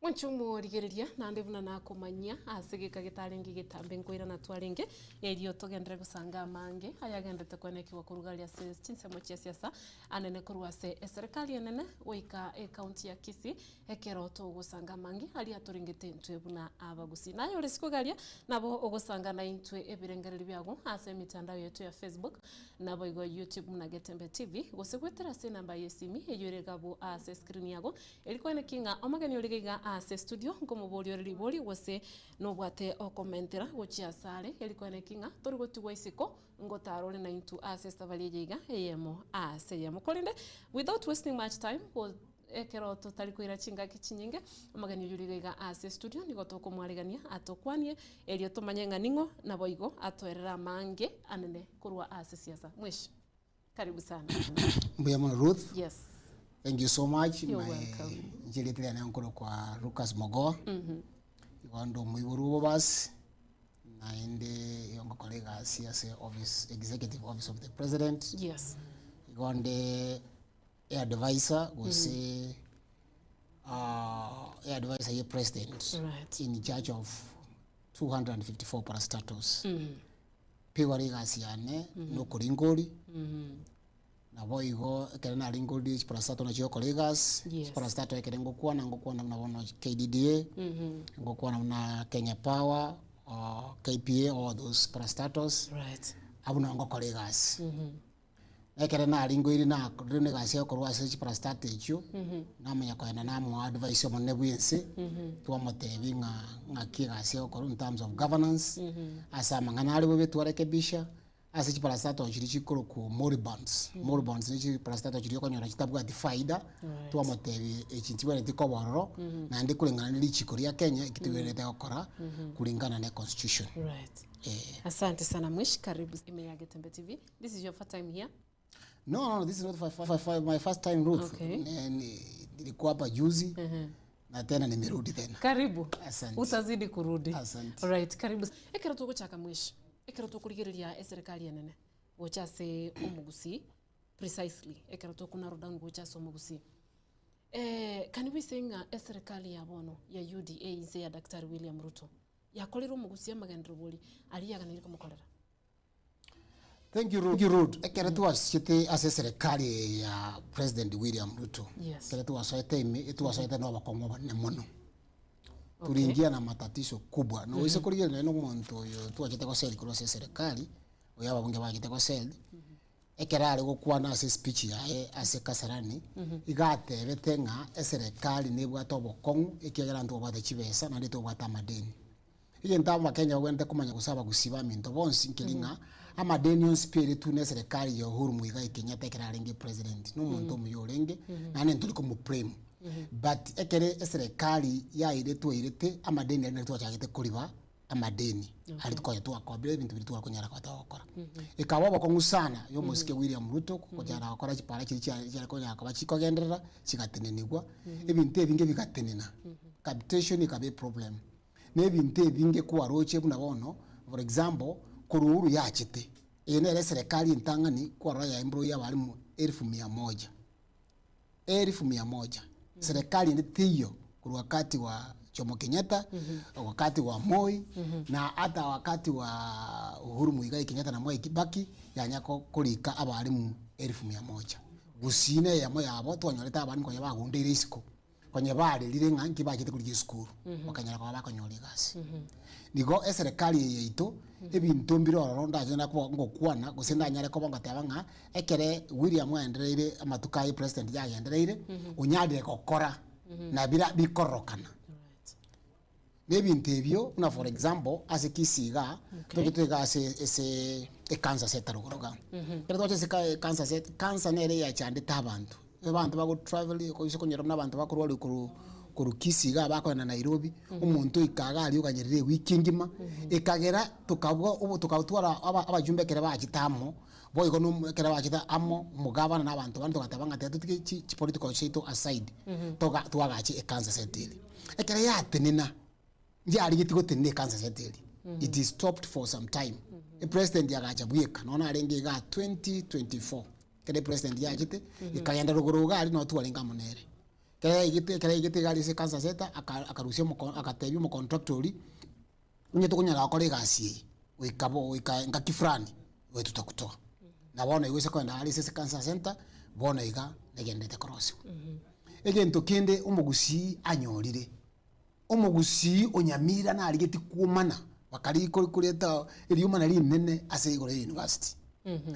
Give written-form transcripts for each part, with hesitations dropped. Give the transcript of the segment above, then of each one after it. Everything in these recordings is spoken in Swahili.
Mwanchumu rigiriria na ndivuna na kumanya asigika gitaringi gitambe nkwira na twaringi erio tugendere gusanga mange ayagendete kwenekiwa kurugalia ses chinsemo chia siasa anene kurwase serikali enene oika county ya Kisii ekero to gusanga mange ali aturingite ntwebuna abagusi nayo lesikugalia nabo ogusanga na intwe ebirengereri byago ase mitandao yetu ya Facebook nabo igo YouTube na Getembe TV gusegwetera se namba yesimi eyoregabo ase screen yago elikwane kinga omagani oligiga ase studio ngomubori oribori wose no bwate o commentera gochia sale elikwane kinga torigotugwa isiko ngotarole na into ase stavali yiga eyemo ase yemo kolinde without wasting much time ekero totalikuira chinga kichinyinge omagani yuriga ase studio nigo tokomwaregania atokwanie elio tomanyenga ningo na boigo atoerera mange anene kurwa ase siasa mwish karibu sana Mbuyamona Ruth. Yes. Thank you so much. You're welcome. Njilitile na nkolo kwa Lucas Mogoa. Iwando muiburubo basi. Na inde yongo kolega CSA office, executive office of the president. Yes. Iwande advisor go say advisor ye president. Right. In charge of 254 parastatos. Piwa riga siane no kuringori. Na boigo kerena ringoli parastato na chio collegas. Yes. Parastato ekerengo kwa na bono KDDA. Ngokuwa na Kenya Power KPA, all those parastatos. Right. Abuna ngo collegas. Ekerena ringoli na rene gasio korwa se parastate echo. Na menya kwa na mo advice mo nebwense. Tuwa motebi nga kigasio koru in terms of governance. Asa mangana ali bobe tuwarekebisha. Ase parastato chiri chikoro ku moribunds ni chiri parastato chiri konyora chitabwa difaida tuwa motebi echintiwe ndikobororo na ndi kulingana ni chikori ya Kenya ikitiwerete okora kulingana na constitution. Right. Asante sana mwish, karibu ya Getembe TV. This is your first time here? No, this is not my first time, Ruth. Okay. Nilikuwa hapa juzi na tena nimerudi tena. Karibu. Asante. Utazidi kurudi. Asante. Right, karibu. Ekero tuguchaka mwish. Ekero tukurigiria serikali enene. Wocha se omugusi precisely. Ekero tukuna rodan wocha se omugusi. Can we say serikali ya bono ya UDA ize ya Dr. William Ruto ya kolero omugusi amagendero boli ali yaganire kumukolera? Thank you, Ruth. Ekero tuwasite ase serikali ya President William Ruto. Yes. Ekero tuwasoete no bakongo bane mono. Tuliingia na matatizo kubwa. Na wese kuligera na no muntu yo tuwachete kwa seli kwa serikali oyaba bunge bagite kwa seli. Ekerale gokuwa na ase speech yae ase Kasarani igate betenga serikali nebwa tobokongo ekegera ntu obate chibesa na ndito bwata madeni. Ile ntamba Kenya wende kumanya kusaba gusiba minto bonsi nkilinga amadeni on spirit tu ne serikali ya Uhuru Muigai Kenyatta ekerale nge president no muntu muyolenge na ne ntuliko mu prem. But ekere serikali ya iretu irete amadeni ari tu achagete kuriba amadeni ari twa twakobire ibintu bitu akonyara kwa tawakora ikawa ko ngusana yo musike William Ruto kujara akora chipara kiri cyari konyara kwa chikogenderera chigatenenigwa ibintu ebinge bigatenena capitation ikabe problem nebintu ebinge kwa roche buna bono for example kururu yachite ene serikali intangani kwa raya embro ya balimu 1100 serikali ni tiyo kwa wakati wa Jomo Kenyatta, wakati wa Moi na hata wakati wa Uhuru Muigai Kenyatta na Mwai Kibaki yanyako kulika abalimu 1100 gusine ya moya abo twanyoleta abalimu kwa bagundire isiko kwenye bali lile ngangi bakite kuri school bakanyara kwa bakonyole gasi nigo serikali yeito ebintu mbiro ronda jena ko ngokwana gusenda nyare ko bangatabanga ekere William Wendereire amatukai president ya Yendereire unyade kokora na bila bikorokana nebintu ebyo na for example ase Kisiga tokitega ase cancer set rugoroga pero toche se cancer set cancer nere ya chande tabantu abantu bago travel ko isoko nyero n'abantu bakorwali kuru Kisiga bakona na Nairobi umuntu ikaga ali ukanyerere wikingima ikagera tukabwo ubu tukawutwara abajumbe kere bakitamo boy ko no kere bakita amo mugabana n'abantu bantu batabanga tetu political shito aside toga twagachi cancer set ile ekere yatenena njari gitiko tenne cancer set it is stopped for some time the president yagacha bweka nona arenge ga 2024 kede president yachite ikagenda ruguru gali no tuwalenga munere kaya igite gari se cancer center akarusia akatebi mu contractori unye tukunyara akore gasi wika kifrani we tutakutoa na bona iwese kwenda ali se cancer center bona iga negendete cross egento kende umugusi anyorire umugusi onyamira na aligeti kumana bakari kureta iliuma na nene ase igore university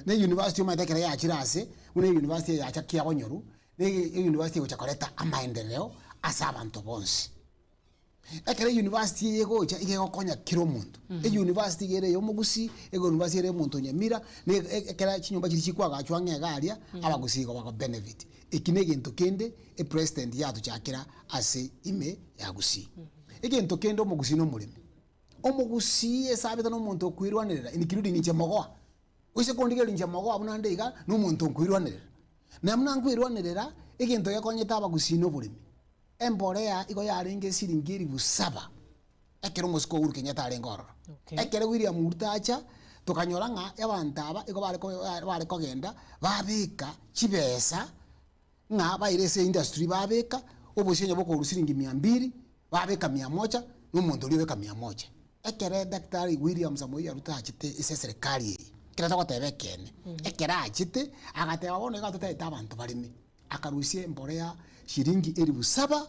ne university umatekera ya chirase une university ya chakia bonyoru ne university uchakoreta amaendeleo asa abantu bonse ekere university yego igego konya kiro muntu university gere yo mugusi ego university re muntu nyamira ne ekera chinyumba chiri chikwaga chwange garia abagusi go bako benefit ikine gento kende president yatu chakira ase ime yagusi egento kende mugusi no mulimi omugusi esabita no muntu okwirwanirira inikirudi ni chemogoa wise kondigera nchemogoa abunande iga no muntu okwirwanirira na muna nkwirwanirira egento yakonyeta abagusi no bulimi emborea igo yarenge siringiri busaba ekero musiko uru Kenyatta arengoro ekero William Mutacha tukanyoranga yabantaba igo bale kogenda babika chibesa nga bairese industry babika obushenye boko urusiringi 200 babika 100 n'umuntu liweka 100 ekere Daktari William Samoei Ruto achite ise serikali kira twatebekene ekera achite agateba bono gatuteta abantu barimi akarusie mborea shiringi 7,000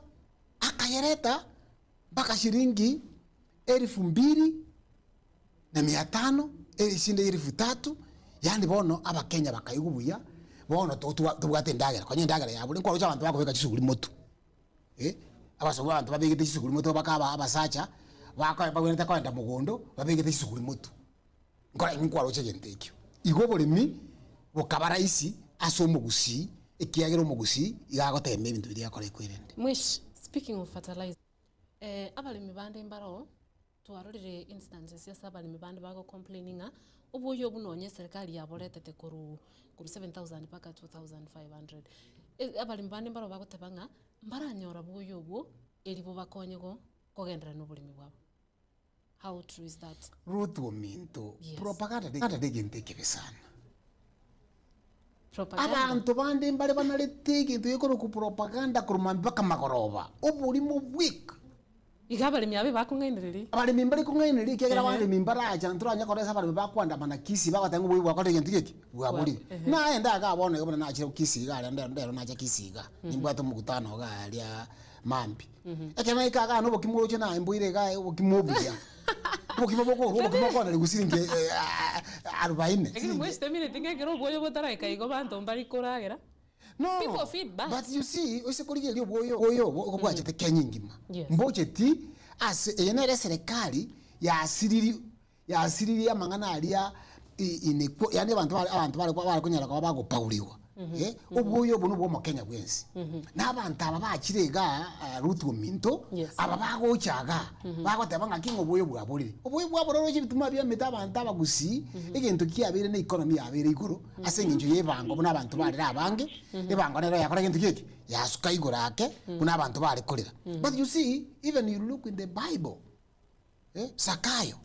akayereta mpaka shiringi 2,500 ishinde 3,000 yani bono abakenya bakayigubuya bono tubwate ndagera konye ndagera ya buri nkoro cy'abantu bakobeka kisuguri moto abasobo abantu babegete kisuguri moto bakaba abasacha bagwenda kwenda mugondo babegete kisuguri moto ngora inkwaro cyegentekyo igo bulimi bukabara isi asomugusi ekiyagero mugusi igagoteme ibintu biri yakore kwirende mwish speaking of fertilizer abalimi bande mbaro twarorire instances ya abalimi bande bago complaininga ubuyo bunonye serikali yaboretete kuru 7,000 paka 2,500 abalimi bande mbaro bagotebanga mbaranyora buyo bwo elibo bakonyego kogendera no bulimi bwabo. How true is that? Ruto minto propaganda de gente que besana abantu bande mbale banalete into yekoro ku propaganda kurumamba kamakoroba obulimo bwik igaba limyabe bakungendereri abali mimbali kungendereri kegera bande mimbara aja nturanya koresa bali bakwanda manakisi bagatanga ubuyi bwakote gento kiki bwabuli na enda ga bona yobona na chiro kisi ga ndero na cha kisiga nimbwato mugutano ga alia mambi ekema ikaga no bokimuro chena imbuire ga bokimobya bokimoboko bokimoko na gusiringe 40 ekiri mweste mine tingegero boyo botara ikaigo bantu mbali kuragera. No, people feedback. But you see, ose kurige lyo boyo okubwaje te kenyingima. Mboche ti as yenere serikali ya asiriri amangana alia ineko yani abantu bali kunyara kwa bago pauliwa. Obuyo bunu bwo mu Kenya bwensi. Nabantu aba bakirega Ruto minto aba bago chaga bago tebanga kingo boyo bwabulire. Obuyo bwabuliro bituma bya metabantu abagusi egento kiabire na economy yabire iguru asenginjo yebango buna abantu bali abange ebango nero yakora gento kiki yasuka igura ake buna abantu bali kulira. But you see, even you look in the Bible, Sakayo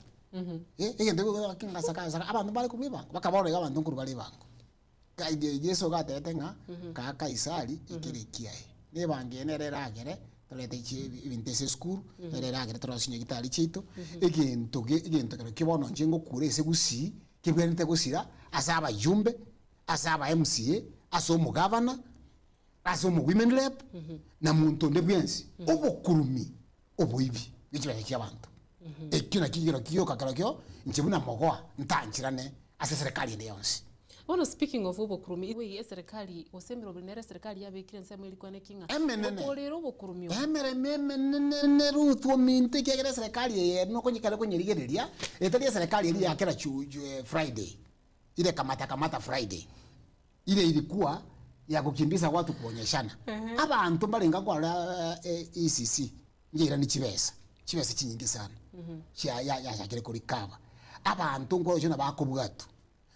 egento kinga Sakayo abantu bali kubibango bakabona abantu nkuru bali bango Yesu gatetenga ka Kaisari ikirikiae ne bange nereragere tolete chi ibintese school nereragere torosinye gitali chito egento kibono njengo kure ese gusi kibwerente gusira asaba yumbe asaba MCA asomo governor asomo women rep na muntu ndebwensi obukurumi obuibi bikibaye cy'abantu ekina kigero kiyo kakarokyo njebuna mogoa ntanchirane ase serikali ndi yonse. Ono speaking of ubukurumi we serikali osemero binere serikali yabekire nsemo ilikuwa nekinga olero ubukurumi emeremene Ruto minte kegere serikali ye no konyikale konyerigereria etali serikali eri yakera Friday ile kamata Friday ile ilikuwa ya kukimbiza watu kuonyeshana abantu balenga kwa ECC ngira ni chibesa kinyingi sana ya kire kuri kaba abantu ngo jona bakobwatu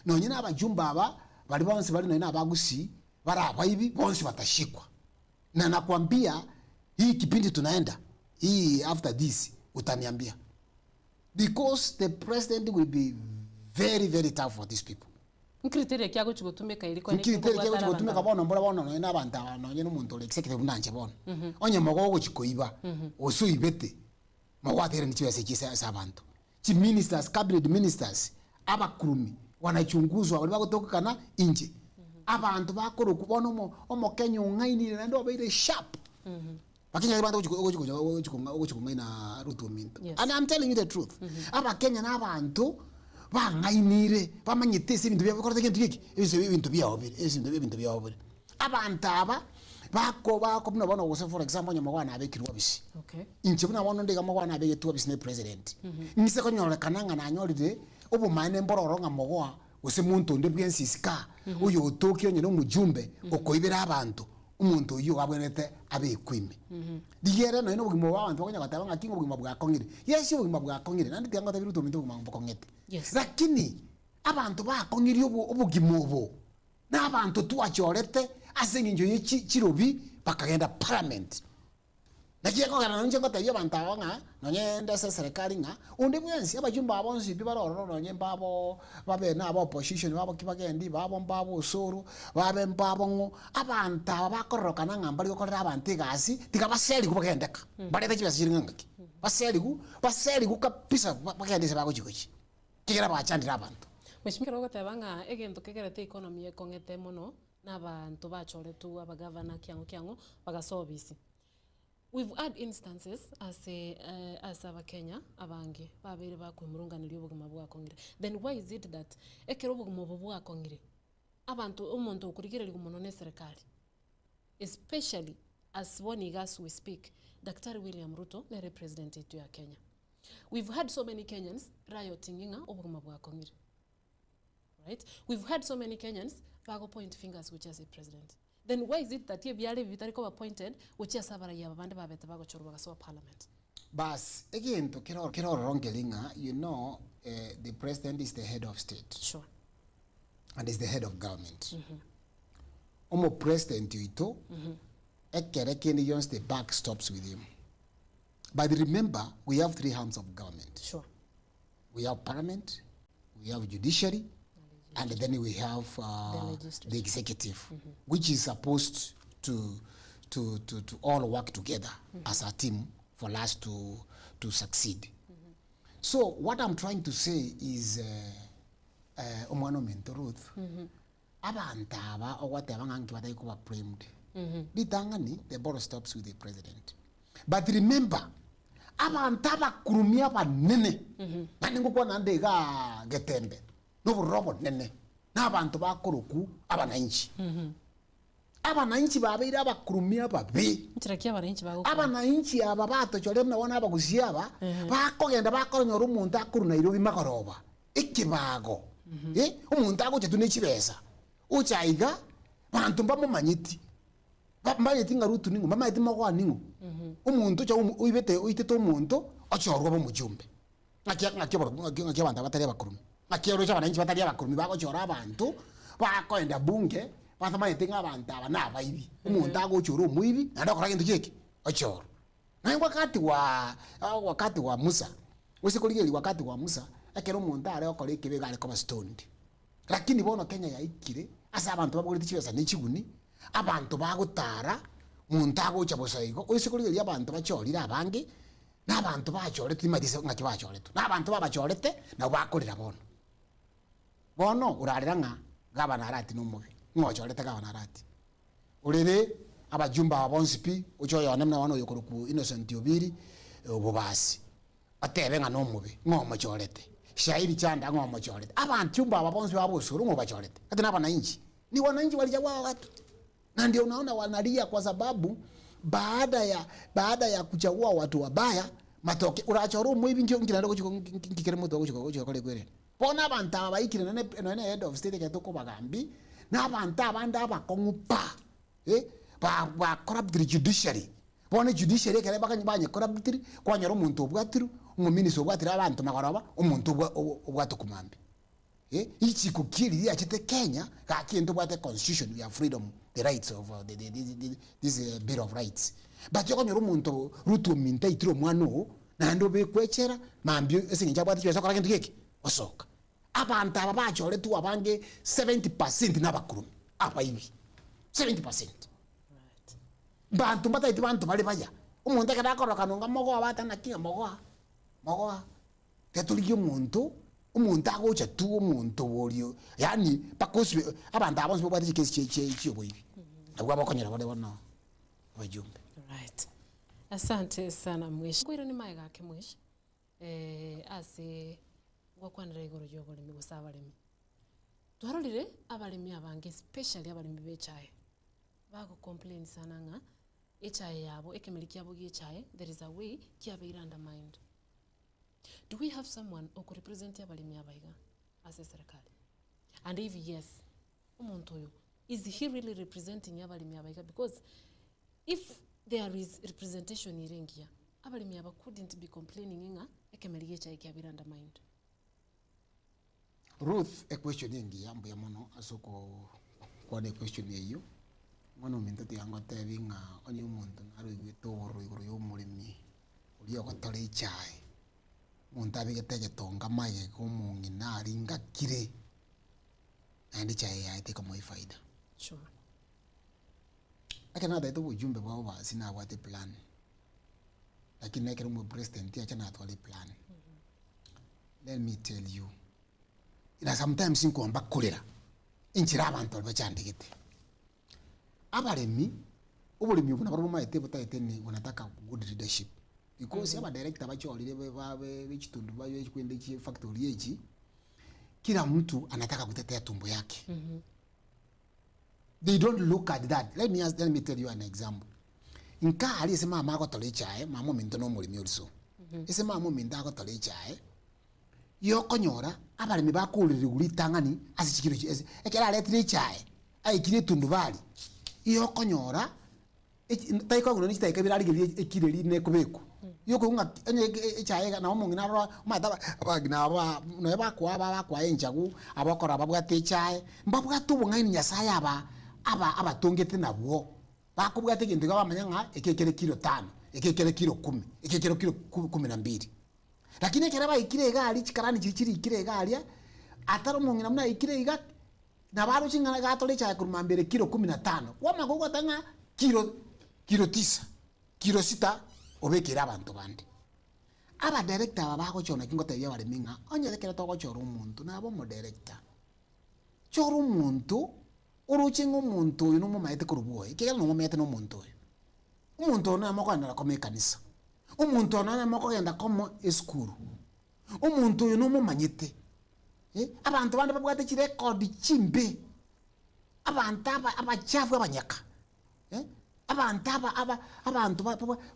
nonyine abajumba aba bali bonse bali nina abagusi baraba hivi bonse batashikwa na nakwambia hii kipindi tunaenda hii after this utaniambia because the president will be very very tough for these people Criteria kya gututumika iliko ni criteria kya gututumika bono no ina banta no nyene umuntu executive nanje bono onye mogo guchikoiba osuibete mawathere ni chiwese chisa sabantu chi ministers cabinet ministers abakurumi wanachunguzwa bali bagotokana inje abantu bakoro kubona omo Kenya ungaini ndo baire sharp bakenya bantu guchikunga ina Ruto Minto and I'm telling you the truth aba Kenya na abantu bangainire bamanyitese ibintu byakorete kintu kiki ibintu byabo abantu aba bako bino bono gose for example nyama wana abekirwa bisi inche buna bono ndiga mwana abegetwa bisi ne president nise ko nyorekana nga nanyorire obumane mbororo nga mogwa ose muntu ndi bwensisika uyo utokyo nyene umujumbe okoibira abantu umuntu uyo abwenete abekwime digere no ino bugimo abantu bakanya gatabanga kingo bugimo bwakongire yeshi bugimo bwakongire nandi byanga tabiruto minto bugimo bwakongete lakini abantu bakongire obugimo obo n'abantu tuachorete asenginjo yichirobi bakagenda parliament nakieko kana nje ngota yo bantawanga nonyenda se serikali nga undi bwensi abajumba abonsi bibaroro nonye mbabo babe na abo opposition babo kibagendi babo mbabo usuru babe mbabo ngo abanta bakoroka nangambali kokorera abantu igasi tikabaseri kubagendeka barete kibasiringa ngaki baseri ku kapisa bagendese bako chikochi kigera bachandira abantu mwishimikira gotabanga egento kegerete economy ekongete muno n'abantu bachoretu abagavana kyango bagasobisi. We've had instances as Kenya abange babere bakwimurunganira obuguma bwa kongire. Then why is it that ekero obuguma bwa kongire abantu omuntu okurigirira gumono ne serikali, especially as as we speak Dr. William Ruto the president ya Kenya. We've had so many Kenyans rioting inga obuguma bwa kongire. Right? We've had so many Kenyans bago point fingers which as a president. Then why is it that ye biale vitariko appointed which is sabara ya babande babete bago chorwa gaso parliament? Bas again to kero rongelinga, you know, the president is the head of state. Sure. And is the head of government. Omo president ito ekerekeni yons the back stops with him. But remember, we have three arms of government. Sure. We have parliament, we have judiciary, and then we have the executive, which is supposed to all work together as a team for us to succeed. So what I'm trying to say is, Omwano Ruth, abantaba or whatever ngangiwata ikuba framed. Ditangani, the ball stops with the president. But remember, abantaba kurumia pa nene, naningo kwa nandega getembe. No robot nene na abantu bakoroku abananchi abananchi babira bakurumia babe ntirakia abananchi bago abananchi aba bato chole mna wana abagusiaba bakogenda bakonyora umuntu akuru Nairobi makoroba ikibago umuntu agoche tunechibesa uchaiga bantu mbamumanyiti bamanyiti ngarutu ningo bamanyiti magwa ningo umuntu cha uibete uitete umuntu ochorwa bomujumbe ngakia bantu batari bakurumia akero cy'abananchi batari abakurumi bagochora abantu bakoenda bunge bathama yetinga abantu abana baibi umuntu agochora umuibi ndakora kintu kiki ochora na wakati wa Musa usikuligeli wakati wa Musa akero umuntu are okore kibe gale koma stoned lakini bono Kenya yaikire asa abantu bagorite chibesa n'ikiguni abantu bagutara umuntu agocha bosaigo usikuligeli abantu bachorira abange n'abantu bachorete imadise ngaki bachorete n'abantu babachorete na bakorera bono urarira nga gabana arati n'umubi ngochorete gabana arati urere abajumba abonsipi uchoyo namna wano yokuruku Innocent Obiri obubasi atebe nga n'umubi ngomochorete shairi chanda ngomochorete abanjumba abonsipi babusuru ngobachorete ati n'abananchi ni wananchi walijawa watu na ndio unaona wanalia kwa sababu baada ya kuchagua watu wabaya matoke urachoro umuibi ndio ngirando kikere muto kole kwere bona abantu abayikire none head of state ketoko bagambi n'abantu abandi abakongupa ba corrupt judiciary bona judiciary kere bakanyibanye corrupt kwanyoro umuntu obwatiru umuminister obwatira abantu magoroba umuntu obwatukumambi ichi kukiri yachite Kenya kakindi bwate constitution we have freedom the rights of this bill of rights but yokonyoro umuntu Ruto Minto itiro mwano nando bekwechera mambyo esinja bwate cyose akora kintu kiki osoka abantu aba bachore tu abange 70% n'abakurumi aba ibi 70%. Right. Bantu mbataiti bantu bali baya umuntu akadakora kanunga mogo abatana kinga mogo tetuligyo umuntu agocha tu umuntu bolio yani pakosi abantu abonse bobati kesi che boibi abwa bakonyera bale bono abajumbe. Right. Asante sana mwishi kwira ni maiga yake mwishi ase gwakwanira igoro ryoboremi gusabaremi twarorire abaremi abange especially abaremi bechaye bago complain sana nga echaye yabo ekemerikia bogi echaye there is a way kiabeira undermined. Do we have someone who could represent abaremi abaiga as a serikali? And if yes, umuntu oyo is he really representing abaremi abaiga? Because if there is representation irengia abaremi aba couldn't be complaining nga ekemerikia echaye kiabeira undermined. Ruth, a question yengi yambo ya mono asoko kwa de question yeyo mono minto yango tevinga onye umuntu naro igitoro igoro y'umurimi uriyo gotore chai muntu abigete tonga maye kumungi nari ngakire andi chai ya ite kama ifaida. Sure. Akana da ito bujumbe bwa basi na wate plan lakini nekere mu president ya chana atwali plan. Let me tell you, ila sometimes inkuomba kolera inchira abantu bachandikite abaremi uburimi buna barimo maite butaite ni unataka good leadership because aba director bachorire bechitundu bayo kwende chi factory yechi kila mtu anataka kutetea tumbo yake. They don't look at that. Let me tell you an example. Inka ali sema mama ko tole chae mama minto no mulimi also ese mama minda ko tole chae yo konyora abaremi bakulire gulitangani asichikiro ekera letri chae aikire tundubali iyo konyora taiko guno nita ikabira ligiri ekireri ne kubeku yo kunga enye chae na omungi na ro mata abagina aba no bakwa enjagu abakora ababwate chae mbabwa tubunga nyasaya aba tongete nabo bakubwate kintu gabamanya nga ekekere kilo 5 ekekere kilo 10 ekekere kilo 12 lakini ekera baikire gari chikarani chichiri ikire gari ataro mungi namna ikire iga na baro chingana gatole cha kurumambere kilo 15 wama gogo tanga kilo 9 kilo 6 obekera abantu bandi aba director babako chona kingote ya bale minga onyerekera to gochora umuntu nabo mo director chora umuntu uruchinga umuntu uyu no mumaite kurubuye kigera no mumete no muntu umuntu ona makwana ko mekanisa umuntu ona mako genda komo eskuru umuntu uyu no mumanyite abantu bandi babwate chi record chimbe abantu abachafu abanyaka abantu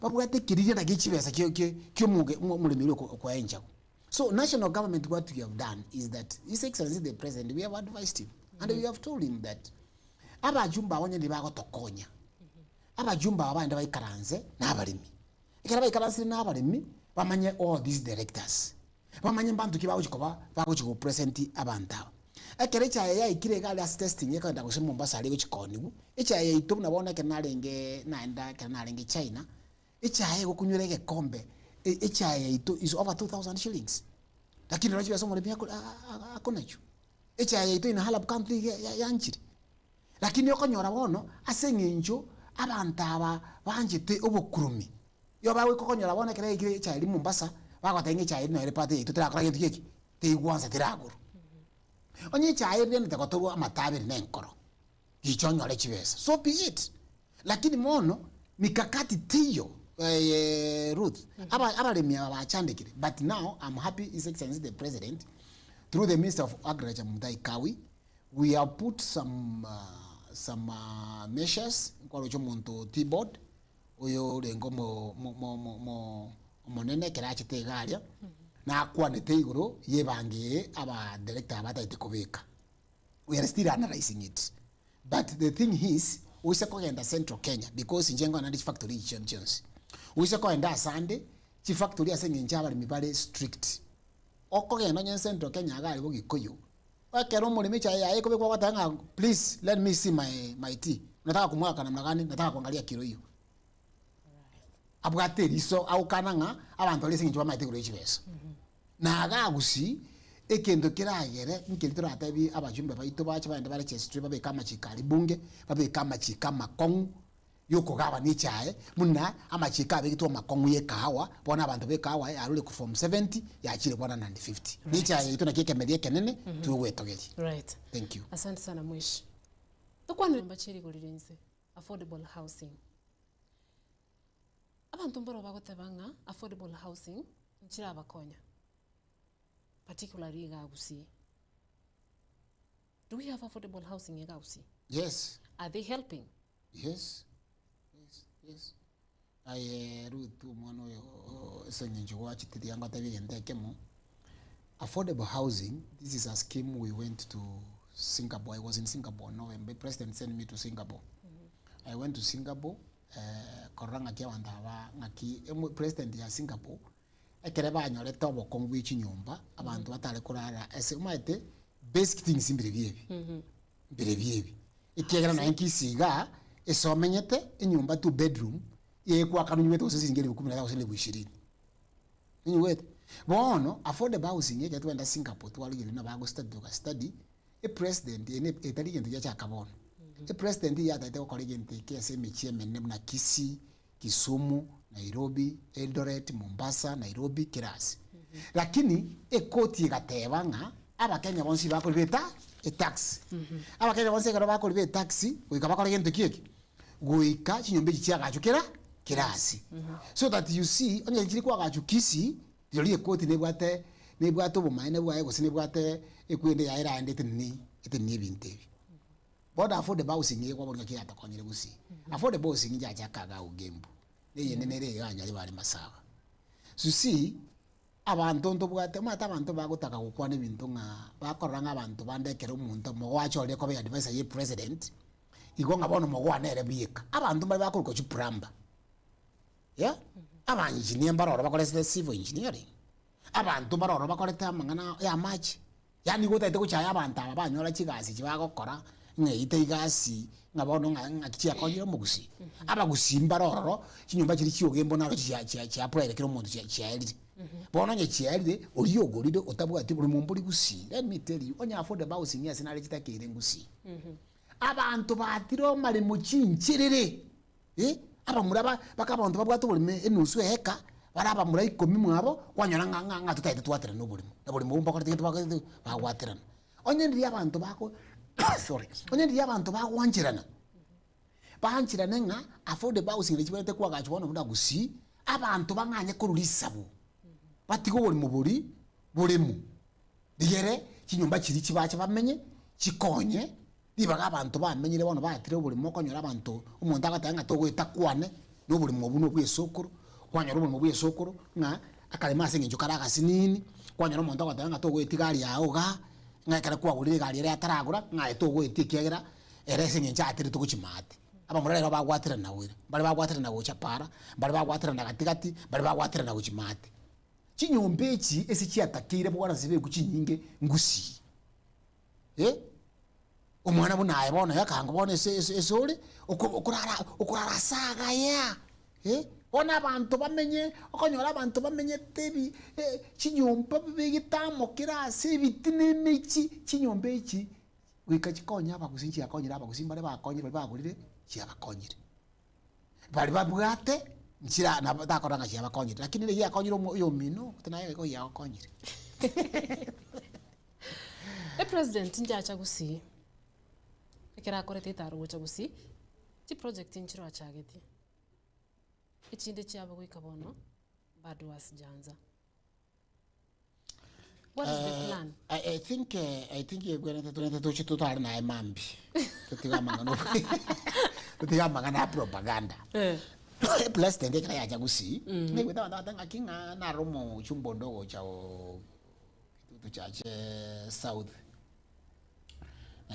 babwate kirire na gichibesa kyo mulemiro kwa enja. So national government, what we have done is that His Excellency the President, we have advised him and we have told him that abajumba abonye nibago tokonya abajumba abandi bayikaranze n'abarimi ikara bayikaranze n'abarimi bamanye all these directors bamanye mbantu kibaho kikoba bago present abanda akere chaye ya ikire gali as testing yakanda kusema Mombasa ali chikoni ichaye itu nabona kenalenge naenda kenalenge China ichaye gokunywere kombe ichaye itu is over 2000 shillings lakini rajia somo lepia akona chu ichaye itu ina halab country ya nchiri lakini yokonyora bono asengenjo abantaba banjite obukurumi yo bawe kokonyora bona kere ikire ichaye li Mombasa bagotenge ichaye no ere pate itu trakora kintu kiki teigwanza tiraguru onye chaye bene takotobo amatabiri nenkoro gichonyore chibesa so be it lakini mono mikakati tiyo Ruth abalemi abachandikire but now I'm happy His Excellency the President through the Minister of Agriculture Mutahi Kagwe we have put some measures kwa muntu T-board oyo lengo mo monene kerachi tegaria na kwanete iguru yebangiye aba director abataite kubika. We are still analyzing it, but the thing is we se kogenda Central Kenya because njengo na factory champions we se kogenda Sunday chi factory asengenja abali mibale strict okogenda nyen Central Kenya agali bogikoyo akero mulimi cha yaye kubikwa kwatanga please let me see my tea nataka kumwaka namna gani nataka kuangalia kilo hiyo abwate riso au kananga abantu lesingi chwa maite kurechi besa na agagusi ekendo kiragere nkirito ratabi abajumbe baito bacha bande bare chestri babe kama chikari bunge babe kama chikama kong yoko gaba ni chae muna amachika abegitwa makongu ye kahawa bona abantu be kahawa arule ku form 70 yachire bona 950 ni chae ito na keke media kenene tuwe togeli. Right. Thank you. Asante sana mwishi. Tukwane mbachiri gulirinze affordable housing. Abantu mboro bagotebanga affordable housing nchira abakonya. Particularly Gausi. Do we have affordable housing in Gausi? Yes. Are they helping? Yes. Yes. I root mono sengenjo wachitiri yanga tabi endekemo. Affordable housing, this is a scheme we went to Singapore. I was in Singapore in November. President sent me to Singapore. I went to Singapore. Koranga kia wandawa ngaki president ya Singapore. Ekereba anyore tobo kongwichi nyumba abantu batale kurara ese umaite basic things imbirevyebi. Mbirevyebi. Ikegera na nkisiga esomenyete inyumba 2 bedroom yekwa kanunyweto sisi ngere 10,020. Ninyweto bono affordable housing yeke twenda Singapore twalugire na bago study e president ene etali gento ya kabono e president ya tate ko kolegente ke aseme chiemene na Kisii, Kisumu, Nairobi, Eldoret, Mombasa, Nairobi, Kirasi. Lakini ekoti gatebanga abakenya bonsi bakolibeta e tax. Abakenya bonsi karo bakolibeta taxi ukaba kolegente kieki guika chinyombe chiagachukira Kirasi. So that you see onye kiri kwa gachukisi yoli ekoti nebwate obumaine bwaye gose nebwate ekwende yaira ndete ni bintebi. Boda affordable housing ye kwa bonga kya takonyere gusi. Affordable housing ya chakaga ugembu. Neye nenere yanya ali bali masawa. So see abantu ndo bwate mata abantu bagotaka gukwana ibintu nga bakoranga abantu bandekera umuntu mo wachole ko be advisor ye president. Igonga bono mo gwanere biyeka. Abantu bali bakuruko chipramba. Yeah? Aba engineer baroro bakolesa civil engineering. Abantu baroro bakoleta mangana ya machi. Yani gota ite kuchaya abantu abanyola chigasi chibagokora ngeite igasi ngabono ngakiya konyira mugusi. Abagusimba baroro chinyumba chiri chiyogembo naro chia private kiro muntu chiyaelire. Bono nye chiyaelire oliyogoride otabwa ati buli mumbuli gusi. Let me tell you onya affordable housing yasi nale chitakire ngusi. Abantu batiro mali muchinchirire. Abamuraba bakabantu babwato bulime enusu heka baraba murai 10 mwabo kwanyora nga tutaite twatira no bulimo na bulimo mba kwate twakate bagwatirana onye ndi abantu bako sorry onye ndi abantu bagwanjirana banjirana nga affordable housing lichibete kwa gachibona muda gusi abantu banganye kurulisabu batiko bulimo bulimo digere kinyumba kiri kibacha bamenye kikonye dibaga abantu bamenyire bono batire bulimo konyora abantu umuntu agatanga togwita kwane no bulimo buno bwesokoro kwanyora bulimo bwesokoro nga akalema asengenjo karaga sinini kwanyora umuntu agatanga togwita gari yaoga nga kara kwagurire gari ya taragura nga togwita kigera eresengenja atire tukuchimate aba murare bagwatira nawe bali bagwatira nawe chapara bali bagwatira na gatigati bali bagwatira nawe chimate chinyombe chi ese chiatakire bwana zibe kuchinyinge ngusi umwana bunaye bona yakanga bona esole okurara saga ya bona abantu bamenye okonyora abantu bamenye tebi chinyomba bigitamo kirase bitine michi chinyomba iki wika chikonya abagusinchi yakonyira abagusimba le bakonyira bagurire cyabakonyire bali babwate nchira nabatakoranga cyabakonyire lakini le yakonyira yo mino tunaye ko yakonyire president njacha gusi ekera korete taro cha gusi ti project nchiro achageti ichinde cyabo gwikabono bado wasjanza. What is the plan? I think you're going to do it to na mambi. Tutigama na propaganda. Plus tende kaya cha gusi. Ni kwita ndanga kinga na romo chumbo ndogo chao kitu chache south.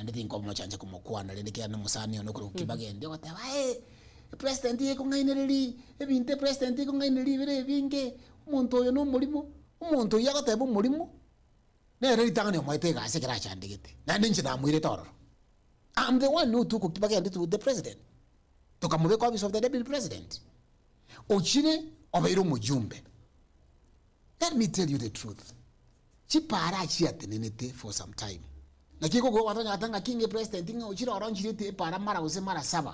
Ndithi ngomo chanje kumokwana lendekera no musani ono kukibagende kwata president yeko ngainereri ebinte president yeko ngainereri bire binge umuntu yo no mulimo umuntu yakateba umulimo nere litangane omwete gase kira chandegete nandi nje namwire toro I'm the one who took kukibagende to the president tukamube kwa office of the deputy president ochine obairo mujumbe. Let me tell you the truth. chipara chiatenenete for some time na kiko go watanya atanga kinge president inga uchira oranjirite para mara use mara 7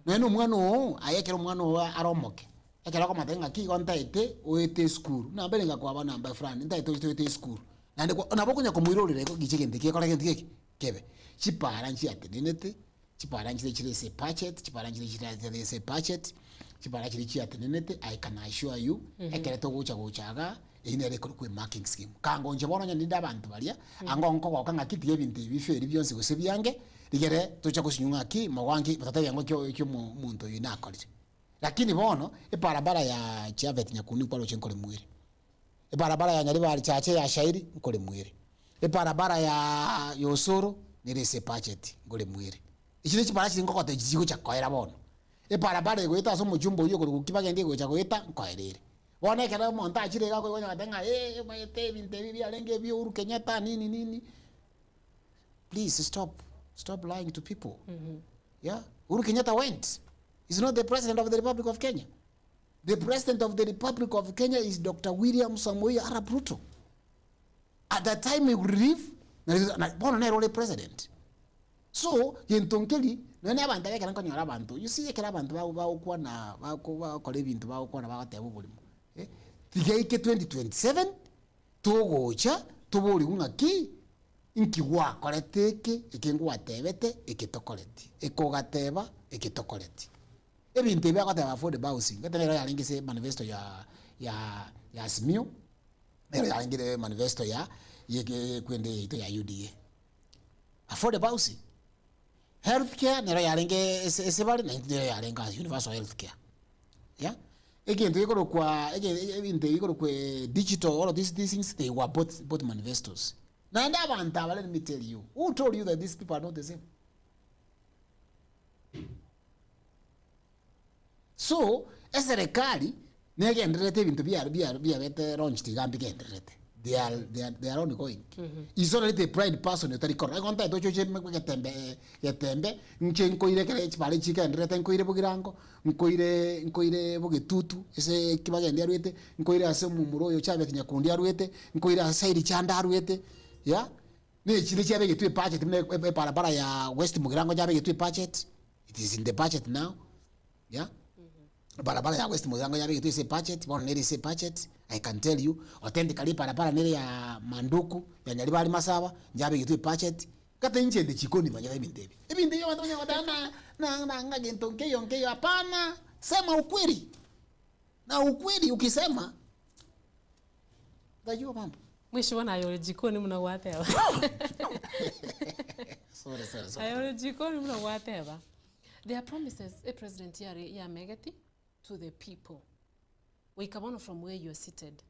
neno mwana o ayekero mwana o aromoke ekero ko matenga kigo ntaite oete school na mbere nga kwa bana mba friend ntaite oete school na ndiko na bokunya kumwirorire ko gichigende kikora gende kebe chipara chiatenenete chipara chile se budget chipara chile se budget chipara chile chiatenenete I can assure you ekere to guchaga inere kuri marking scheme kango nje bono nyandi abantu balia ango nko kwa kanga kiti ebintu biferi byonse gose byange ligere tocha kusinyunga ki mawangi batata yango kyo muntu yinakolire lakini bono barabara ya Chavet nyakuni kwa lochenkole mwire barabara ya nyali bali chache ya shairi nkole mwire barabara ya Yosoro nirese budget ngole mwire ichire chipara chiri ngoko tejigo chakoera bono barabara igwita so mujumbo yo kuri kibagende go chakoeta nkoerere wone kera monta achire ga ko ngatenga mayete binte bibi alenge bi Uhuru Kenyatta nini please stop lying to people yeah Uhuru Kenyatta went. He's not the president of the Republic of Kenya. The president of the Republic of Kenya is Dr. William Samoei Arap Ruto. At that time he would leave na bono na role president. So yentonkeli none abantu abekera nkonyora abantu you see ekera abantu ba ukwa na ba kole bintu ba ukwa na ba tebo bulimo tigeike 2027 togocha tobori ngaki inkiwa koleteke ikengwa tebete ikitokoleti ekogateba ikitokoleti ebintu bya kwata affordable housing gatero yalingise manifesto ya Simio ero yalingire manifesto ya yeke kwende ito ya UDA affordable housing healthcare nero yalinge esebali na nero yalinga universal healthcare yeah again they go kwa again they go kwa digital all of these things they were both manifestos na ndabanta let me tell you who told you that these people are not the same. So serikali negenderete bintu bya bete launch tigambi genderete they are ongoing is already the pride person that record konta to choche yetembe nko ire kare chipale chikenderete nko ire bugirango nko ire bugitutu ese kibagende arwete nko ire ase mumuro yo chabe kinyakundi arwete nko ire ase chanda arwete ya ne chile chabe getwe budget ne barabara ya West Mugirango chabe getwe budget it is in the budget now yeah barabara ya West Mugirango yabe getwe budget bono nere se budget I can tell you authentically barabara nere ya Manduku ya Nyalibali Masaba yabe getwe budget kata nje de chikoni banya ebintebi ebinde yo watonya wadana na ngagento nkeyo hapana sema ukweli na ukweli ukisema tajua mambo mwisho wana yole jikoni mna wateba sorry ayole jikoni mna wateba there are promises a president ya megati to the people we come from where you are seated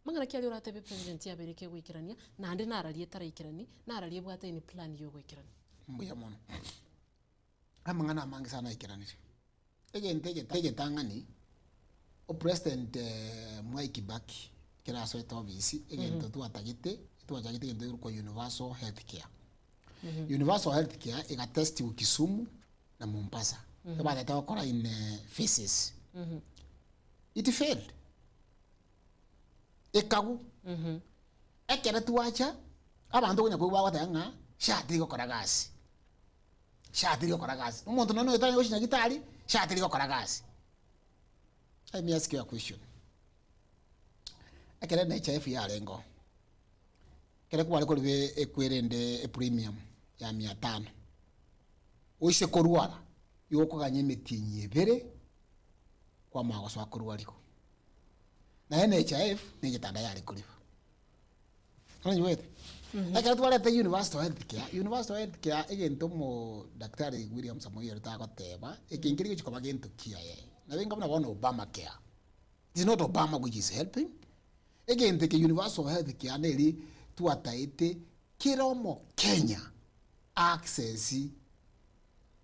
mangana kiali urate be president ya bereke gwikirania na ande naralie taraikirani naralie bwate ni plan yo gwikirani mbuya mono amangana mangi sana ikiranire ege tangani o president Mwai Kibaki kira so etobisi ege ntotu atagite ngendo kwa universal healthcare universal healthcare ega test Kisumu na Mombasa kaba data kora in phases it failed ekagu ekera tuacha abantu kunya kwa watanga shati gukora gasi umuntu none yotanye oshinya gitari shati gukora gasi let me ask you a question ekera na HIF ya rengo kera kwa liko libe ekwerende premium ya 500 oise korwara yoko ganye metinye bere kwa magoso akorwariko na NHIF ni gitanda yari kuriba nani wete akara twalete universal healthcare egento mo daktari William Samoei Ruto agoteba ekinkiri chikoba gento kia ye na benga bana bona Obamacare it is not Obama which is helping egente ke universal healthcare neri tuataite kiromo Kenya access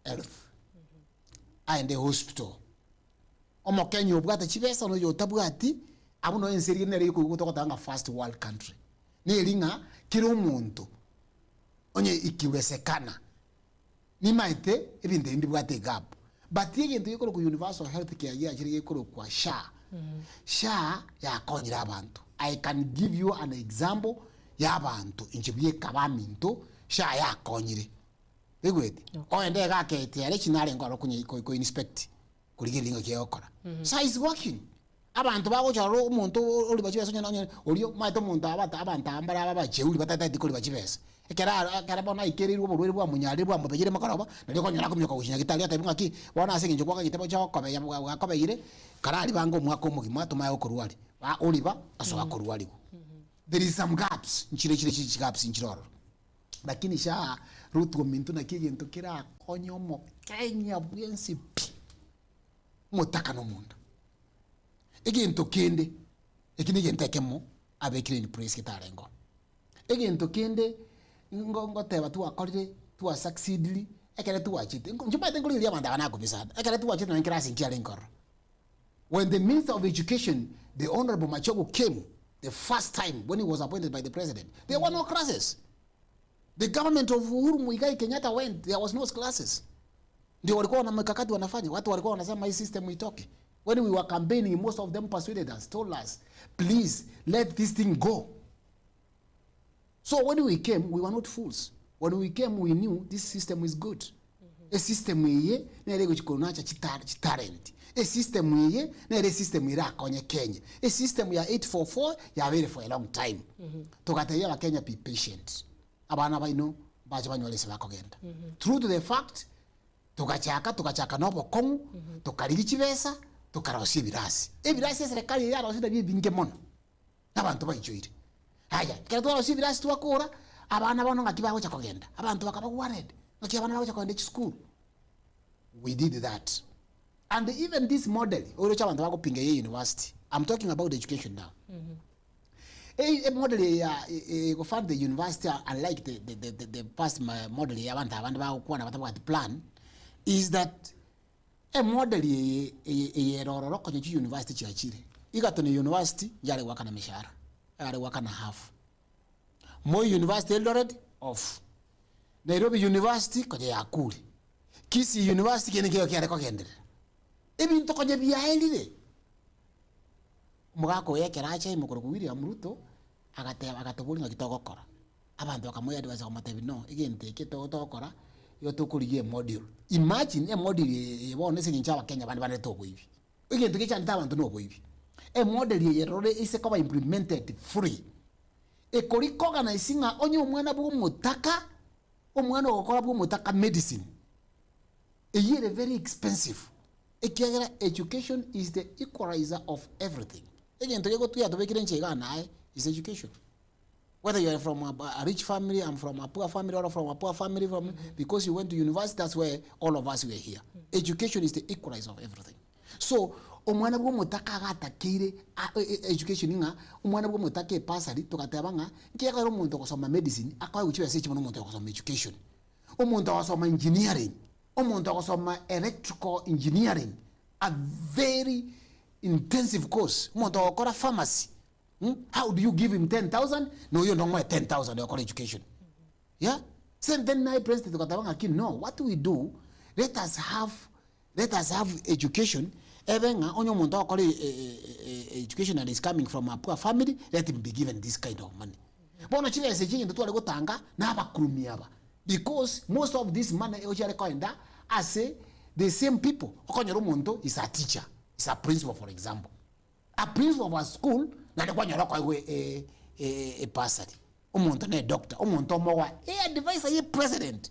health and the hospital omo Kenya obwata chibesa no yotabwati abuno enseri nere yuko gutokotanga first world country nelinga kiro muntu onye ikiwesekana ni maite ebinde ndibwate gap but yegento yiko ku universal health care ya chiri yiko kwa SHA SHA ya konyira abantu I can give you an example y'abantu inchibiye kabaminto sha yakonyire egwete oende gakete yale chinale ngoro ko inspect kurigiringo kyokora so is working abantu bagocharo umuntu uri bachibesa nyanya uriyo maito muntu abantu ambara abacheuri batata kuri bachibesa ekara bona ikerirwo burwere bwa munyari bwa mubegere makoroba nari konyara kumyoka gushinya gitali atabinga ki bona asinge kwa gitebo cyo kobe yakobeire karari bango mwako mugima tuma yo kurwari ba uriba asoka kurwari there is some gaps nchire gaps nchiroro lakini sha rutu mintu na kigento kira konyomo Kenya bwensi mutaka no mundo egento kende ekini gentekemo abekire ni praise kitarengo egento kende ngo teba tu akorire tu succeedly ekere tu achite njupa tengo liya manda na kubisa ekere tu achite na nkirasi nkiale nkoro when the Minister of Education the Honorable Machogu came the first time when he was appointed by the president there were no classes. The government of Uhuru Muigai Kenyatta went, there was no classes. Ndio walikuwa na mikakati wanafanya, watu walikuwa wanasema hii system itoke. When we were campaigning, most of them persuaded us, told us, please let this thing go. So when we came, we were not fools. When we came, we knew this system is good. A system yeye na ile kuchikonacha chitalent. A system yeye na ile system ira konye Kenya. A system ya 844 ya very for a long time. Tukataya wa Kenya be patient. Abana baino baje banyolese bakogenda true to the fact tukachaka nobo kongu tukarigi chibesa tukarosi birasi ebirasi serikali yaro sida binge mono abantu bayijoire haya kero rosi birasi twakura abana bano ngakibaho chakogenda abantu bakaba worried ngaki abana baho chakogenda school we did that and even this model oro cha abantu bakopinga ye university I'm talking about education now a model go fund the university unlike the past model ya abantu ba kuwa plan is that a model ye rororo ko chi university chiachire igato ni university yale waka na mishahara yale waka na half Moi University Eldoret off Nairobi University ko ya kuli Kisii University kene kyo ko kendere ebintu ko je biyaelire mugako yekeracha imukuru William Ruto agatobuli ngitogokora abantu bakamoya advise amatebi no igente kitogokora yo tukuriye module imagine a module yebone singincha Kenya bandi bane toko ibi igente kichanda abantu no ibi a module yerore ise ko implemented free ekori organizing onye omwana bwo mutaka omwana okora bwo mutaka medicine a very expensive education is the equalizer of everything. Again, to go to your to is education. Whether you are from a rich family, I'm from a poor family, or from a poor family, because you went to university, that's where all of us were here. Education is the equalizer of everything. So, omwana bwo mutaka gata kire education inga omwana bwo mutaka pasari tukatabanga nkeka ro muntu kusoma medicine akawa uchiwe sechi muntu kusoma education. Omuntu kusoma engineering, omuntu kusoma electrical engineering, a very intensive course. Omuntu okora pharmacy. How do you give him 10,000? No, you don't want 10,000 you call education. Yeah? Same then my president tukatabanga kin no, what do we do? Let us have education. Even onyo muntu okora education and is coming from a poor family, let him be given this kind of money. Bono chile sechi ndo twale gotanga na abakurumi aba. Because most of this money ochare koenda ase the same people. Okonyoro muntu is a teacher, is a principal for example. A principal of a school na de kwanyoro ko a pastor. Omuntu na doctor, omuntu mowa advisor ye president.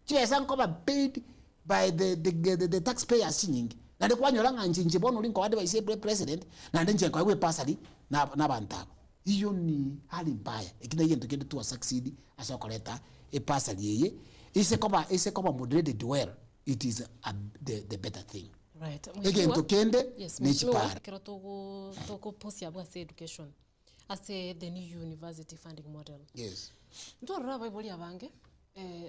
Chile sanko ba paid by the taxpayers singing. Na de kwanyoro nganjinje bono linko advisor ye president na ndenje ko pastor na bantaba. Hiyo ni hali mbaya. Ikina yento kende tu succeed asokoleta a pastor yeye ise koba moderated well, it is the better thing. Right. Again to kende ni chipara. Kero toko posi abwa se education as the new university funding model. Yes. Ndorora bayiboli abange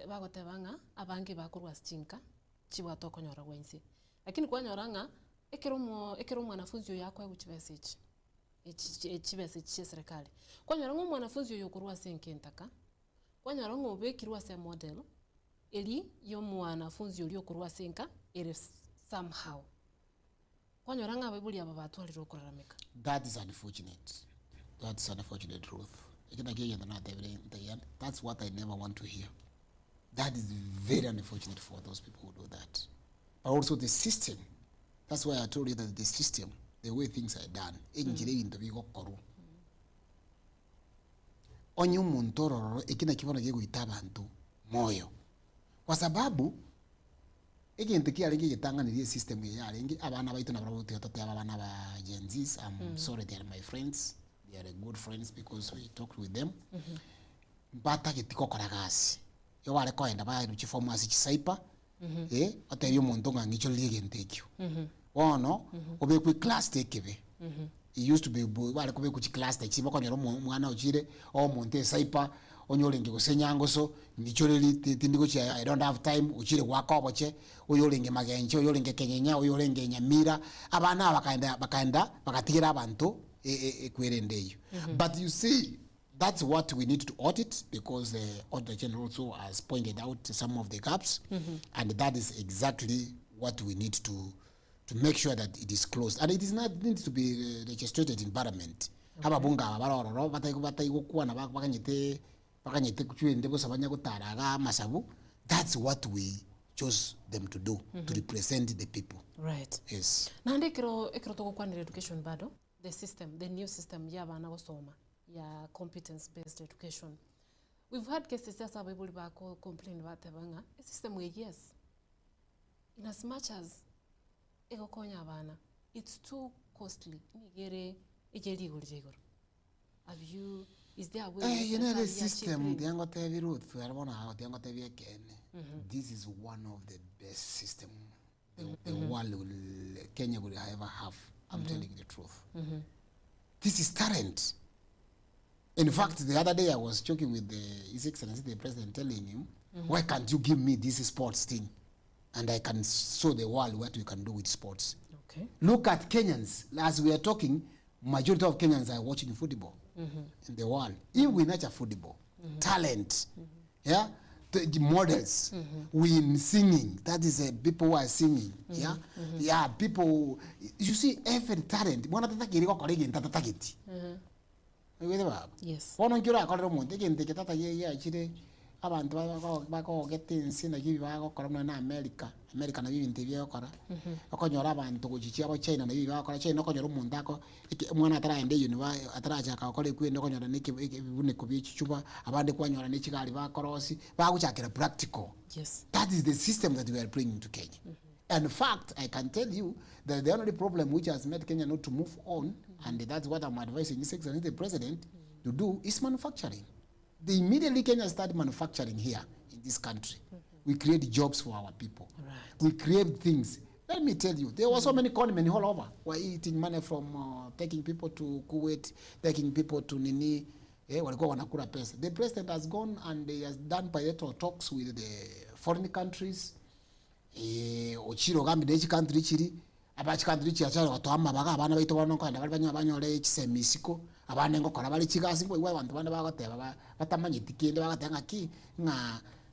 bagotebanga abange bakurwa stinka chiwa toko nyora wensi. Lakini kwa nyoranga ekero mwanafunzi yakwa guchibesage. Echibese chi serikali. Kwa nyoranga mwanafunzi yokurwa senkentaka. Kwa nyoranga obekirwa se model eli yo mwanafunzi uli yokurwa senka ere somehow. Kwa nyoranga bayiboli aba batwalira okuraramika. That is unfortunate. That's an unfortunate truth. That's what I never want to hear. That is very unfortunate for those people who do that. But also the system. That's why I told you that the system, the way things are done, onyo muntororo ikina kibona giguita bantu moyo. Kwa sababu ikintu kiaringi gitanganirie system ya ringi abana baitu na bravo tote abana ba Gen Zs. I'm sorry, they are my friends. They are good friends because we talked with them. Bata gitiko koragasi. Yo wale koenda ba ruchi form as chisaipa. Ateyo muntu ngangicho ligentekyo. Ono obe ku class tekebe. It used to be wale kobe ku class take sibo konyoro mwana ochire o muntu saipa onyolinge gusenyango so ngichoreli tindiko cha I don't have time uchire wako boche oyolinge magenje oyolinge kenyenya oyolinge nyamira abana bakaenda bakatigira abantu ekwerendeyo. But you see, that's what we need to audit, because the Auditor General also has pointed out some of the gaps, and that is exactly what we need to make sure that it is closed. And it is not needs to be registered in Parliament. Ababunga baroro batayikuwa na bakanyete kuchwende bosabanya gutaraga masabu. That's what we chose them to do, to represent the people. Right. Yes. Nande ekro to kwa education bado, the system, the new system ya bana gosoma ya competence based education. We've had cases sasa babuli bako complain batebanga system we yes. In as much as ego konya bana, it's too costly. Nigere ejeli gurjegor. Have you, is there a way you know the system the angote virut arabona how the angote again. This is one of the best system the world will, Kenya will ever have. I'm telling you the truth. This is talent. In fact, the other day I was joking with His Excellency the President, telling him, why can't you give me this sports thing? And I can show the world what we can do with sports. Okay. Look at Kenyans. As we are talking, majority of Kenyans are watching football in the world. If we nurture football, talent, yeah, the models, we in singing. That is people who are singing. Yeah, people. You see, every talent. Yes. One kira akora monte gente que tata ye achire abantu bako getinsi na gibi bako korona na America na bibi ntibye okora akonyora abantu kuchichia abo China na bibi bakora China okonyora omuntu ako mwana atara ende univa atara chaka akore kwende okonyora nikibune kubichichuba abandi kwanyora nikigari bakorosi bakuchakira practical. Yes. That is the system that we are bringing to Kenya. In fact, I can tell you that the only problem which has made Kenya not to move on, and that's what I'm advising His Excellency the President to do, is manufacturing. Immediately Kenya started manufacturing here in this country. We create jobs for our people. Right. We create things. Let me tell you, there were so many conmen all over. We're eating money from taking people to Kuwait, taking people to Nini. The President has gone and he has done bilateral talks with the foreign countries. Ochiro gambi dechi country chiri abachi country chiachara watoama baga abana baito banonka ndabanya banyole chisemisiko abana ngo kora bali chigasi ngo iwe bantu bana bagoteba batamanye tikende bagatanga ki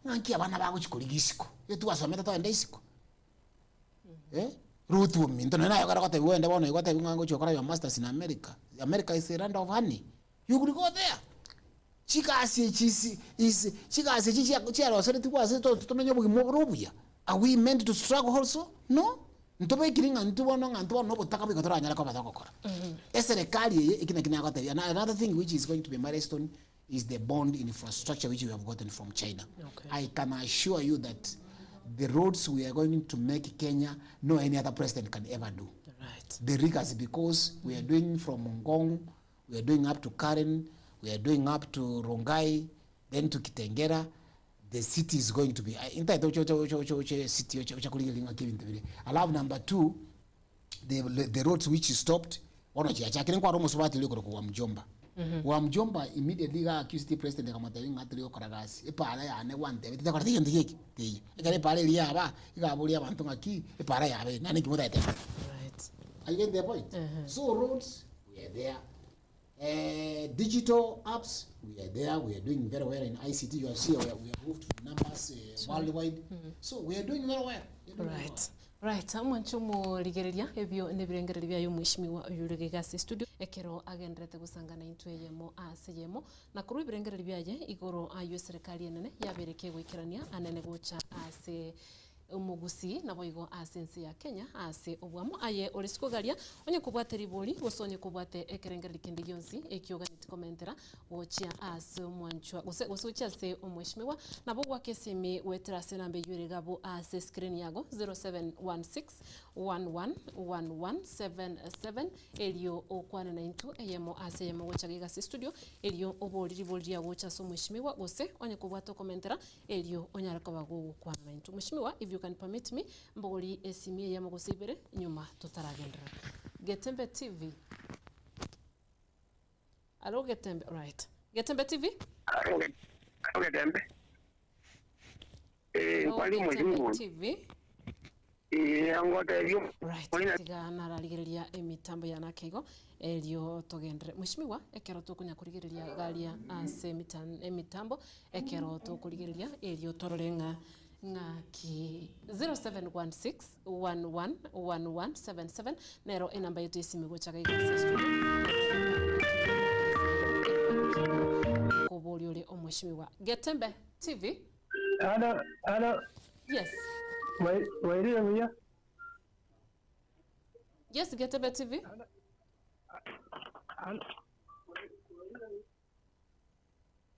nki abana bago chikoligisiko yetu asometa to ende isiko rutu minto na yogara gote wende bono igote ngango chokora your masters in America. America is a land of honey. You could go there. Chigasi chisi is chigasi chiaro sere tikwa to menyo bugi. Are we meant to struggle also? No. Ntobe kiringa ntubono no botaka bikotora nyala kwa batokora. Serikali ikina got another thing which is going to be milestone is the bond infrastructure which we have gotten from China. Okay. I can assure you that the roads we are going to make Kenya no any other president can ever do. Right. The riggers, because we are doing from Ngong, we are doing up to Karen, we are doing up to Rongai, then to Kitengera. The city is going to be city. I love number 2, the roads which stopped. Wa Mjomba immediately got accused the president kamatawinga atrio karagasi. Epara ya ne wante. Bita kwa tiki ndiki. Ekare pare liya ba. Ika abulia bantu ngaki. Epara ya be. Nani kimuda ete. Right. I get the point. So roads, we are there. Digital apps, we are there. We are doing very well in ICT. You have seen we have moved numbers worldwide. So we are doing very well. Right. Right, mwanchumu ligereria ebyo nebirengereri byayo mwishimiwa Yurigegasi studio ekero agendrete gusangana intwe yemo aseyemo na kuru birengereri byaye igoro ayo serikali enene yabereke gwikirania anene gocha ase umugusi nabo igo asensi ya Kenya ase obwamo aye olisikogaria onye kubwate ribori gosonye kubwate ekerengereri kindi yonsi ekyoganiti komentera gocha ase mwanchwa gosocha ase omwishimiwa nabo gwakesimi wetera senambe yuregabo ase screen yago 0716111177 elio okwana na intu eyemo ase yemo gocha Gigasi studio elio oboriri boria gocha so mwishimiwa gose onye kubwate komentera elio onyaraka bago kwana na intu mwishimiwa you can permit me mbogoli esimie ya mogosibere nyuma tutaragendera Getembe TV. Alo Getembe, right. Getembe TV? Alo Getembe. Kwali mwishimiwa TV. Angote vyo. Right. Tiga nararigereria emitambo ya nakego elio togendere. Mwishimiwa ekero tukunya kurigereria galia ase emitambo ekero tukurigereria elio tororenga ngaki 0716111177 nero enamba yetu isimu gochaga Gigasi studio koboliole omwishimiwa Getembe TV. Hello. Yes. Wairire muya? Yes, Getembe TV.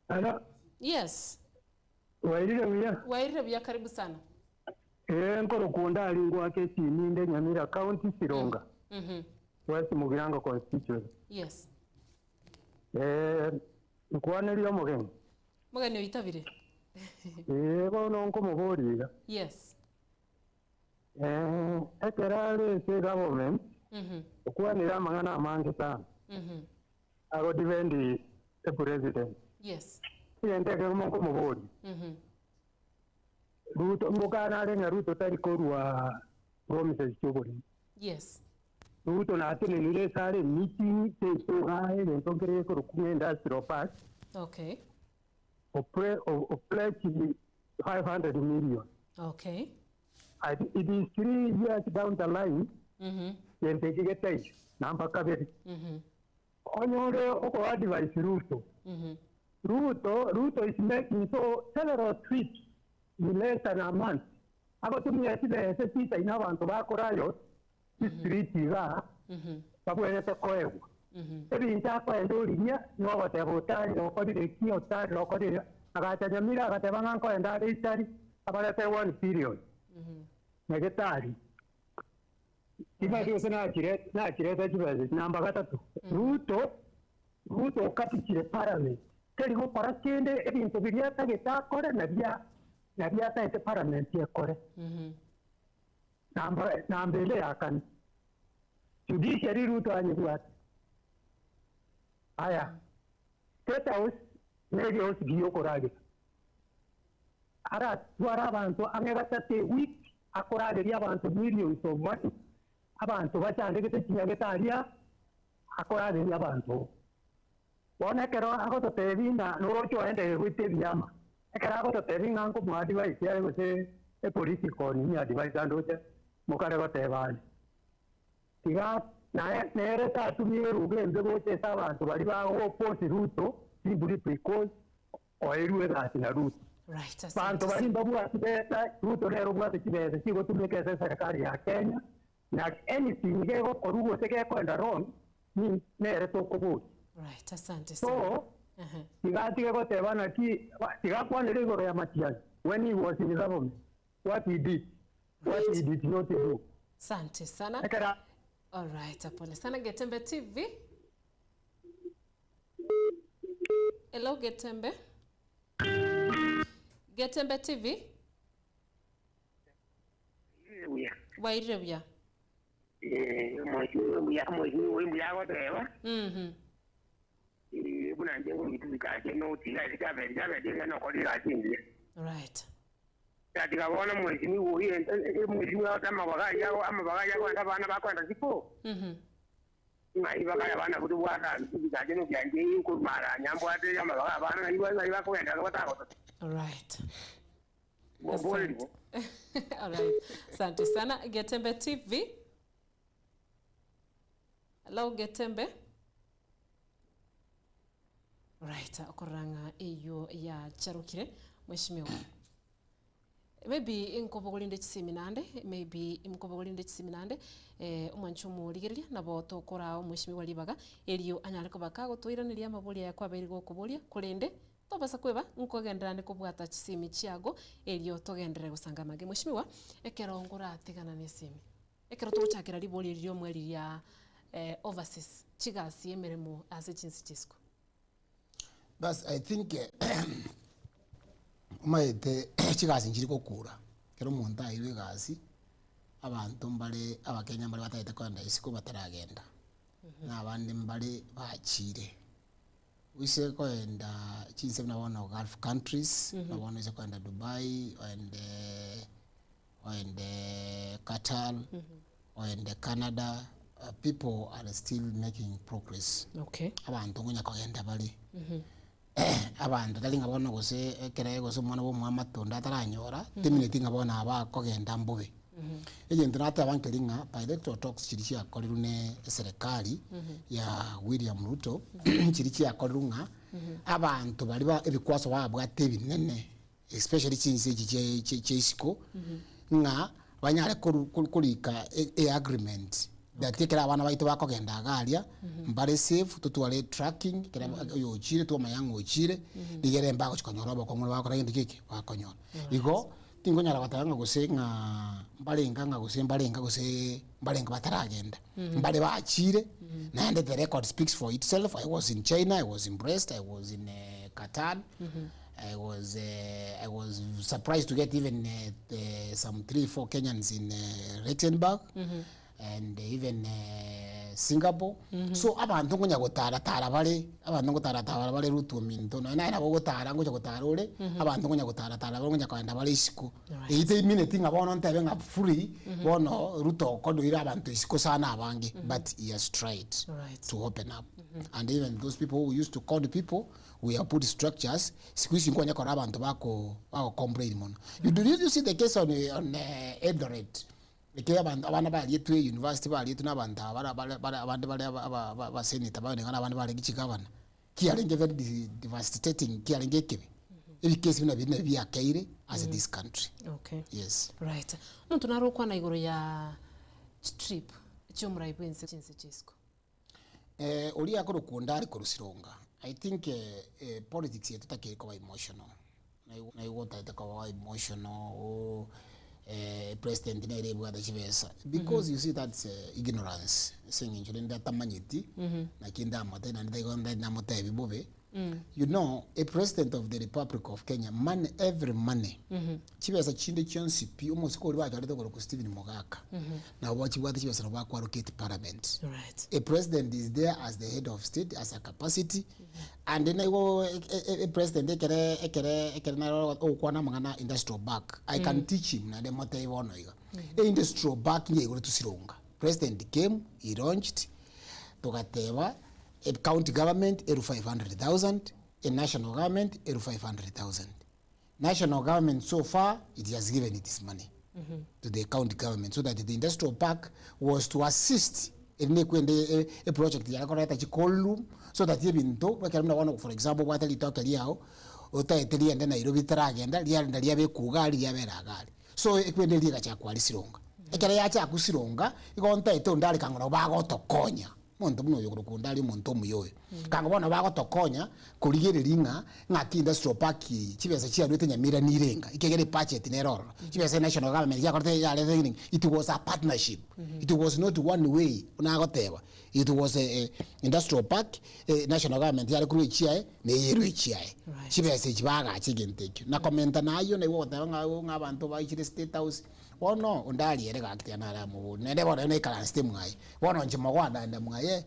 Hello. Yes. Wairire muya? Wairire muya, karibu sana. Nkoro kunda alingwa kesi ninde Nyamira County Sironga. West Mugiranga constituency. Yes. Nkwane liyo mugeni. Mugeni oyitabire. Bono nko mugorira. Yes. Ekerale se government. Kwanira mangana amange sana. Ago divendi the president. Yes. Yenteke nko mugori. Ruto mbokana arenga Ruto tari korwa promises chobori. Yes. Ruto na atene nile sare meeting te togae entongere ko kumenda park. Okay. O pledge 500 million. Okay. It is 3 years down the line. Yenteke getai namba kabiri. Onyore oko advice Ruto. Ruto is making so several tweets in less than a month. Ako tumia sile sita inabantu bakorayo street iga babwene tekoewa ebi ntako endolinya no batebotari no kodire kio tari no kodire agacha Nyamira agatebanga nko enda itari abalete 1 period negetari kibadio sana chire tachibaze namba gatatu Ruto kapichire parliament keri go para kende ebintu biria tagetakore na bia taite parliament yakore namba ile yakani judiciary Ruto anyibwat aya State House maybe house giyo korage ara twara abantu angegatate week akorage ria abantu millions of money abantu bachande gete kinyagetaria akorage ria abantu wona kero agoto tebina norocho ende gwite byama ekara agoto tebinga nko mwadi wa isia gose political ni advice andoche mukare gotebani tiga na nere tatumie ruge ndogoche sabantu bali bago post Ruto simply because oirwe gati na Ruto right bantu bali mbabwa kibeta Ruto lero bwa kibeta kigo tumeke serikali ya Kenya na anything gego korugo tege kwenda wrong ni nere tokobo right asante sana so tiga gego tebana tiga kwane lego ya Matiang'i when he was in the government what he did not do. Asante sana. All right, apole sana Getembe TV. Hello Getembe. Getembe TV. Wairire buya. Mwiya gotewa. Buna njengo mituzika no tiga ikabe no kodira chindi. Right. Katika bona mwishimiwa huyo mwishimiwa kama bagaya kwa bana bakwenda sipo ibakaya bana kudu bwana bigaje no byanje ko mara nyambo ate ya mabaka bana iba kwenda ko batako all right Mbole. Alright. Asante sana. Getembe TV. Hello Getembe. Right, akoranga iyo ya charukire mheshimiwa. Maybe inkobogolinde chiseminande, maybe imkobogolinde chiseminande, umwanchumu ligereria nabo tokora mheshimiwa libaga elio anyale kobaka gotwiraniria amabuli yakwa beri gokubulia kurinde tobasa kweba nkogenderane kubwata chisimi chiago elio togendere gusanga mage mheshimiwa ekerongora atigana nesimi ekero tuguchakira libuli lyo mweri ya overseas chigasi emeremo ase chinsi chisco. But I think umaite chigasi nchiri kokura kero muntu ayiwe gasi abantu mbale abakenya mbale bataite kwenda isiko bataragenda n'abandi mbale bachire wise kwenda chinse nabona Gulf countries nabona ise kwenda Dubai and Qatar and Canada. People are still making progress. Okay. Abantu ngonya kwenda bali abantu dalinga bona gose ekere gose mwana bo mwamatonda ataranyora terminating abona aba kogenda mbube egento nata abankelinga bilateral talks chirichi akoliru ne serikali ya William Ruto chirichi akolirunga abantu bali ba ebikwaso babwate binene especially chinse chisiko nga banyale kulika agreement datekera abana baito bakogenda agalia mbare safe tutwale tracking kera yo chire to mayango chire digere mbago chikonyora bako ngoro bakora ndi kiki bakonyora igo tingonyara batanga gusenga mbalenga nga gusembalenga guse mbalenga bataragenda mbale bachire and the record speaks for itself. I was in China, I was in Brest, I was in Qatar. I was surprised to get even some 3-4 Kenyans in Rettenberg. And even Singapore. So abantu ngonya gotara bale rutu minto na ina gotara ngoja gotara ole abantu ngonya gotara ngonya kwenda bale isiko ite minute ngabona ntebe nga free bono ruto kodo ira abantu isiko sana abange but he has tried to open up and even those people who used to call the people we have put structures sikuisi ngonya kwa abantu bako complain mono you see the case on Eldoret. Because abana bali yetu university bali yetu nabanda abandi bali aba senator bali ngana abandi bali gichigabana kialenge very devastating kialenge kebe ebi case bina bya kaire as this country. Okay, yes, right. Nuntu narokwa na igoro ya trip chomra ipense chinse chisco oli akoro kundari korusironga. I think politics yetu takiri kwa emotional na iwo taita kwa emotional president nere bwada chibesa because you see that's ignorance saying nchulenda tamanyiti na kinda amate na ndaigonda na mote bibobe you know a president of the Republic of Kenya every money chibesa chinde chonsi pi umusiko liba cyarete ko Stephen Mogaka na wachi bwada chibesa no bakwa allocate parliament. Right. A president is there as the head of state as a capacity and then a president ekere na okwana mangana industrial back I can teach him na the mote ibono iga industrial back nge igoro tusironga president came he launched tugateba a county government 500,000 a national government 500,000 national government so far it has given its money to the county government so that the industrial park was to assist in a project ya koreta chikolu so that ibinto bakamna wana for example watali tokali yao utaetelia ndena Nairobi taragenda lianda liabe kugali liabera gali so ekwendeli gacha kwalisironga ekere yacha kusironga igonta eto ndali kangona bagotokonya muntu muno yokuru kundali muntu muyoyo kangabona bagotokonya kuligerelinga ngaki industrial park chibesa chiarwete nyamira nirenga ikegere budget neroro chibesa national government yakorte yale thing it was a partnership it was not one way unagoteba it was a industrial park national government yale kuri chiae ne yeru chiae chibesa chibaga chigentekyo na commenta nayo ne wota ngabantu bayichire state house wono undali ere gakitiana ara mu nende bona ne kala system ngai wono njimo gwanda nda mwaye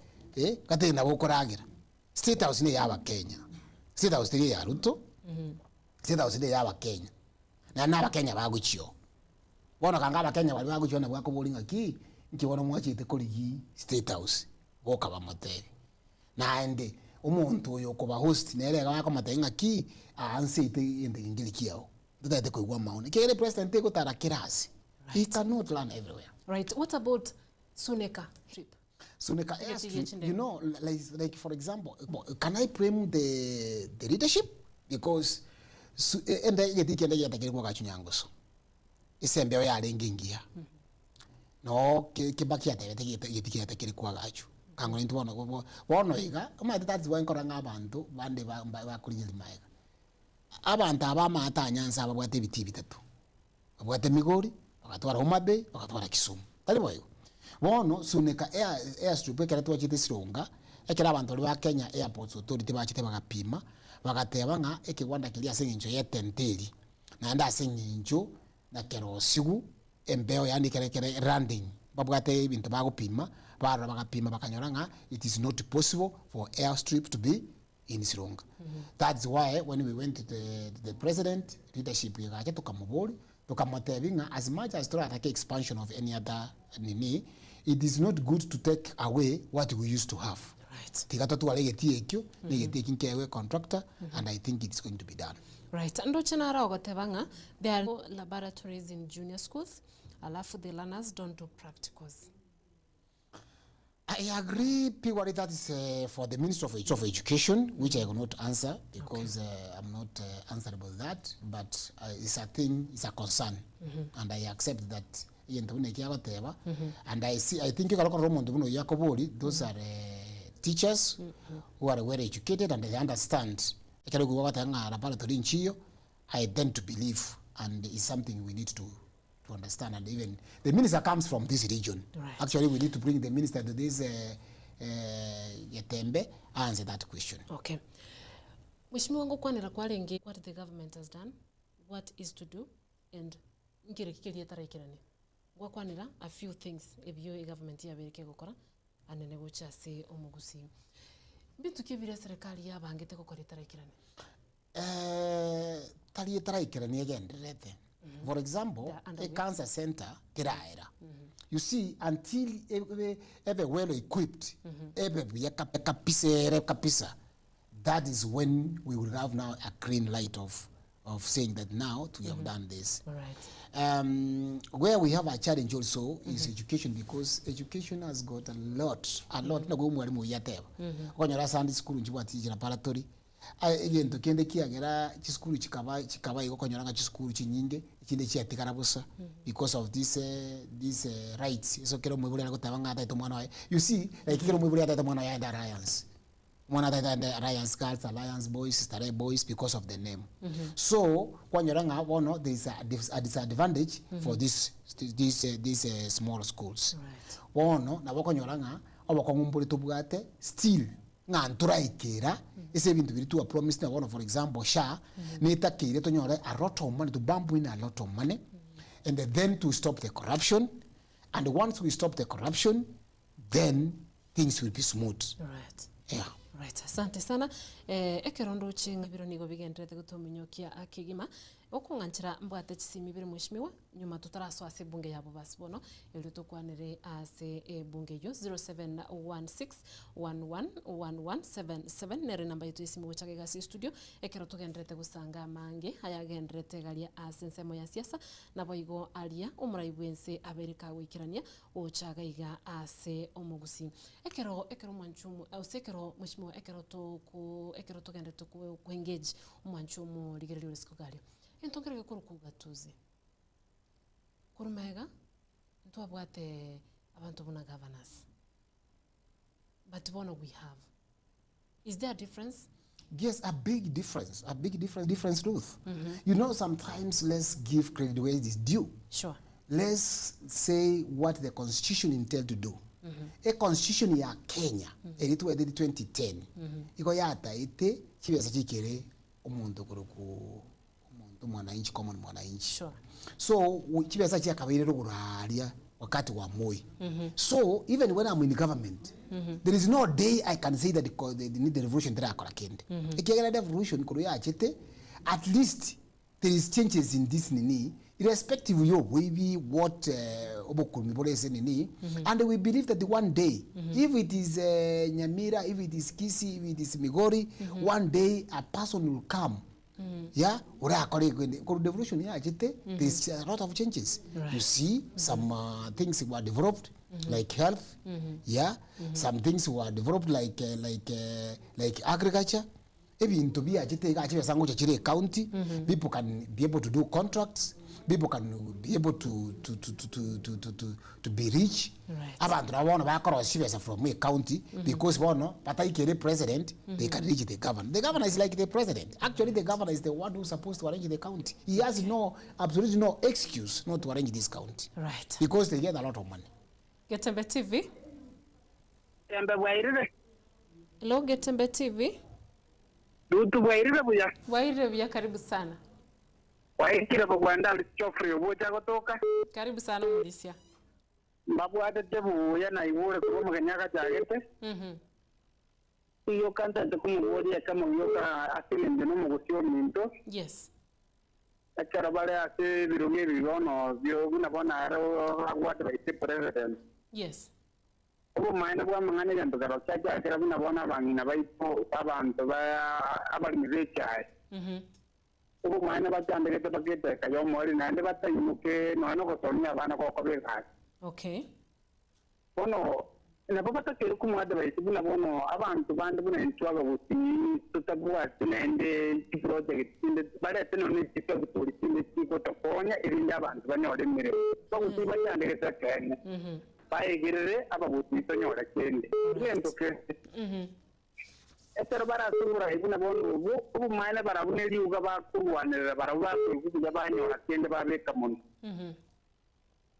kati na gukuragira state house ni yaba Kenya state house ni ya Ruto state house ni yaba Kenya na naba Kenya baguchio wono kanga aba Kenya bali baguchio na bwako bolinga ki nkibono mwachite koligi state house boka ba moteri na ende umuntu uyo kuba host nere gako matenga ki ansite ende ingilikiao That ko igwa maoni. Kile president ko tara kirasi. He cannot learn everywhere. Right. What about Suneka trip? Suneka airstrip, you know, like for example, can I blame the leadership? Because and the kwa kachunyangoso. Isembe ya alengingia. No, kibaki ate kiri kwa gachu. Kango nintu wono iga, that's why nkoranga abantu bande bakurije maiga. Abantu abamata nyanza ababwate biti bitatu. Abwate Migori, bakatwara Homa Bay, bakatwara Kisumu. Tali boyo. Wono Suneka airstrip ekera twachite Sironga, ekera abantu ba Kenya Airports Authority bachite bagapima, bagateba nga ekigwanda kili asenginjo yetenteri. Na nda asenginjo na kerosigu embeo yani kere landing. Babwate ibintu bagupima, bara bagapima bakanyora nga it is not possible for airstrip to be in Sironga. That's why when we went to the president leadership yake tukamubori tukamwatebinga as much as to attack expansion of any other nini, it is not good to take away what we used to have. Right. Tikata tu alegeti ekyo taking care of contractor and I think it's going to be done. Right. Ando chenara ogotebanga there are no laboratories in junior schools. Alafu the learners don't do practicals. I agree, purely that is for the Ministry of Education, which I will not answer because I'm not answerable that, but it's a thing, it's a concern, and I accept that. And I think those are teachers who are well educated and they understand. I tend to believe, and it's something we need to understand, and even the minister comes from this region. Right. Actually, we need to bring the minister to this Yatembe answer that question. Okay. Mheshimiwa ngokwanira kwalengi what the government has done, what is to do, and ngire kikeli tarekirani. Ngokwanira a few things ebyo government yabereke gukora anene gocha se omugusi. Bintu kibire serikali yabangete gukora tarekirani. Tali tarekirani again rete. For example, a cancer center, you see, until ever well equipped, that is when we will have now a green light of saying that now we have done this. Right. Where we have a challenge also is education, because education has got a lot. Na go mwalimu yateba. Konyora Sunday school njiwa tijira paratori. Again to kende kiagera chiskuru chikaba iko konyora nga chiskuru chinyinge ikinde chiatikara busa because of this rights. So kero mwibuli na tabanga ata to mwana. You see, like kero mwibuli ata to mwana ya Alliance. Mwana ata Alliance Girls, Alliance Boys, Stare Boys because of the name. So konyora nga wono there is a disadvantage for these small schools. Right. Wono na wakonyora nga obakongumbuli tubwate still nga ntura ikera ese bintu biri to promise na one, for example sha neta kire to nyore a lot of money to bamboo in a lot of money and then to stop the corruption, and once we stop the corruption then things will be smooth. Right. Yeah. Right. Asante sana. Ekerondo chinga biro nigo bigendrete gutominyokia akigima okunganchira mbwate chisimi biri mheshimiwa nyuma tutaraso ase bunge yabo basibono eli tokwanire ase bunge yo 0716111177 nere namba yetu isimu gochage gasi studio ekero tugendrete gusanga mange aya gendrete galia ase nsemo ya siasa nabo igo alia umuraibwense abereka gwikirania ochaga iga ase omugusi ekero mwanchumu ausekero mheshimiwa ekero tugendrete ku engage mwanchumu ligerero risiko galio entongere ko kugatuze kurumega ntwabwate abantu bona governors, but bona we have, is there a difference? Yes, a big difference, Ruth. You know, sometimes let's give credit where it is due. Sure. Let's say what the constitution intended to do. A constitution ya Kenya elitu edit 2010 iko yata ite kibesa kikere omuntu kuruku mwananchi common mwananchi. Sure. So kibesa kyakabire ruguralia wakati wa Moi. So even when I'm in the government, there is no day I can say that they need the revolution that I kende. Ikigera revolution kuruya achete, at least there is changes in this nini, irrespective of your maybe what obokulmiborese nini, and we believe that one day, if it is Nyamira, if it is Kisii, if it is Migori, one day a person will come Yeah, urakore ku devolution ya jite there's a lot of changes. You see some things were developed like health. Yeah, some things were developed like agriculture. Even to be ajite ga chiwe sango chire county, people can be able to do contracts. People can be able to be rich. Abantu nabona bakora serious from a county because bono pataikere president they can reach the governor. The governor is like the president. Actually the governor is the one who's supposed to arrange the county. He has absolutely no excuse not to arrange this county. Right. Because they get a lot of money. Getembe TV. Tembe wairire. Hello Getembe TV. Dutu wairire buya. Wairire buya, karibu sana. Waikira kwa Gwanda Chofri obocha gotoka. Karibu sana Mulisia. Mbabu atetebu ya na iwore kwa mkanyaka chagete. Iyo kanta tukumuwodia kama uyoka asili ndino mugusio minto. Yes. Achara bale ase bironge birono byo bunabona aro agwata baite president. Yes. Ubu maana kwa mangane yanto karo chaja akira bunabona bangina baipo abantu ba abali mirecha. Ubu maana batandeke bakete kayo mori nande batayimuke no gotonya abana ko kobeka. Okay. Bono na baba ke ku mwade bayi buna bono abantu bande buna entwa babuti tutabwa tinende project inde bare teno ni tiko turi tinde tiko to konya irinda abantu banyore mire babuti batandeke takene bayi girere ababuti to nyora kende ngento ke etero bara sura ibuna bono ubu maana bara buneli uga bakurwanira bara bakujya banyora kende babeka muntu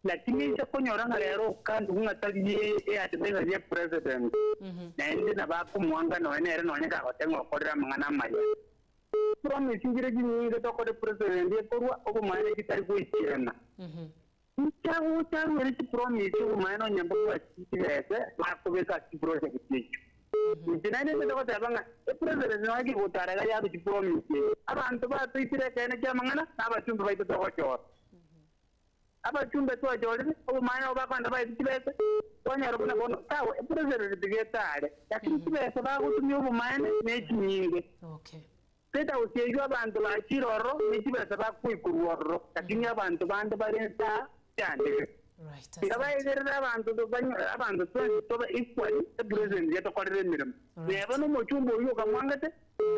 lakini cyo kunyora rero kandi ungataliye atebeza ye president nende nabakumwanga none ka hotengo kodera mangana maya promise ngire ginyi to kode president ye korwa ubu maana kitari kuichena Uchagu ngere promise ubu maana nyambo kwa kitibese bakubeka project cyicu Jinane ndo tabanga president wagi gutara ga yabu promise abantu batwitire kene cyamangana n'abacumbi bayito tokocho abacumbi twajore ubu maana obakanda bayitibese wanyara kuna bono tawe president digetare yakini tibese bagutumye ubu maana nekinyinge Okay. Peta usiyo abantu bakiroro nitibese bakwikuruoro yakini abantu bande barenta cyane Right. Ikabayegerera abantu toba equally president yeto kwadire mirimo neba no muchumbo uyo kamwangate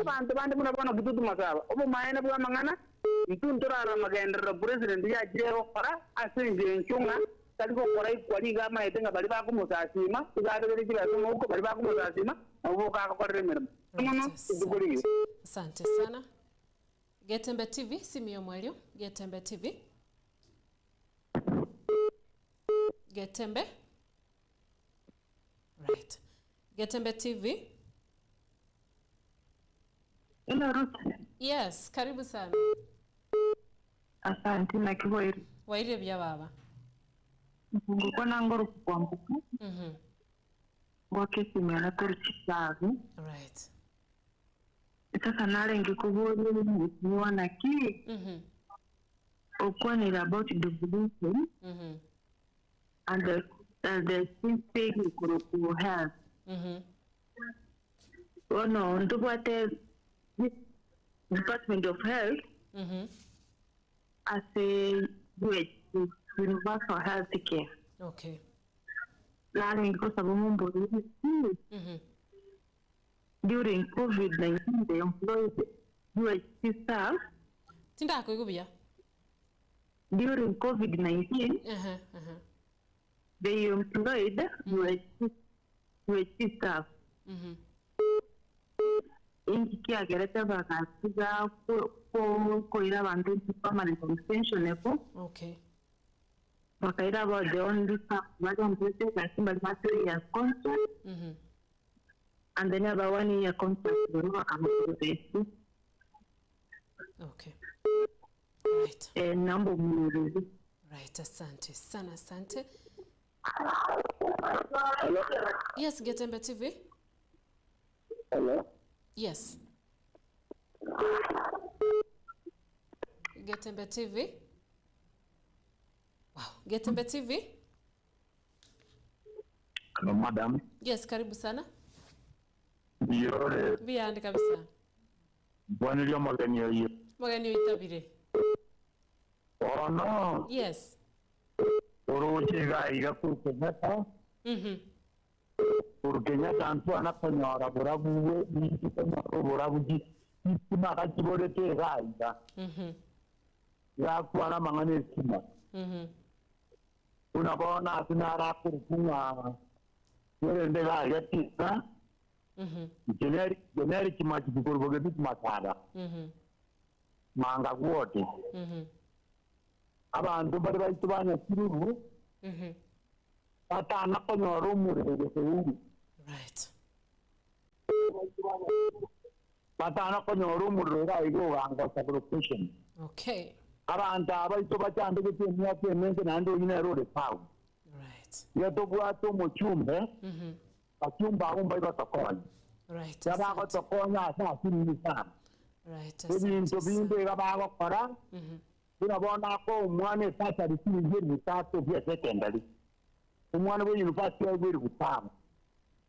abantu bande muna bona bututu masaba obo mayene bwa mangana ntunturara magendera president ya jero para asinge nchunga taliko kora equally ga mayetenga bali bakumusasima tugadere kibazo muko bali bakumusasima obo ka kwadire mirimo Right. Asante sana. Getembe TV, Simio Mwelio, Getembe TV. Getembe. Right. Getembe TV. Hello, Ruth. Yes, karibu sana. Asante na kiboiri. Waire bya baba. Nguko nangoro kwambuka. Ngoke simera tulichisavi. Right. Sasa nalengi kubuli niwana ki. Okwanira about devolution. And the thing you have. Oh no, ndo what Department of Health as a universal health care. Okay. Learning because of during COVID-19, they employed UHC staff. Tinda ko igubya. During COVID-19, they employed UHC staff. In kia gereta bakasiga ko ira bantu permanent extension eko. Okay. Bakaira about the only staff but on process like somebody has 3 years contract. And then about 1 year contract Okay. Right. Number of Right, asante sana, asante. Hello. Yes, Getembe TV. Hello. Yes. Getembe TV. Wow, Getembe TV. Hello, madam. Yes, karibu sana. Yore. Biandi kabisa. Bwana lyo magani yo. Magani oitabire. Oh no. Yes. Oroche ga kurukenya. Kurukenya tantu anakonyora burabuwe ni burabuji. Isima kachibore te gaida. Ya kuana mangane sima. Unaona tunara kurukunga. Yule ndega yatika. Generic machi kukurboge bit masada. Manga wote. Abantu bari bayitubanya kiruru. Atana konyoro murebe sewu. Right. Atana konyoro murebe aigo wanga sublocation. Okay. Abantu abayitubachande kutemya temenze nando ine rode pau. Right. Yatobwato mochumbe. Achumba umba ibatakoni. Right. Yabako tokonya asa sini sana. Right. Ebintu binde gabako kora. Unabona ko umwane sasa risini ngiri tatu vya secondary. Umwane we university ngiri kutama.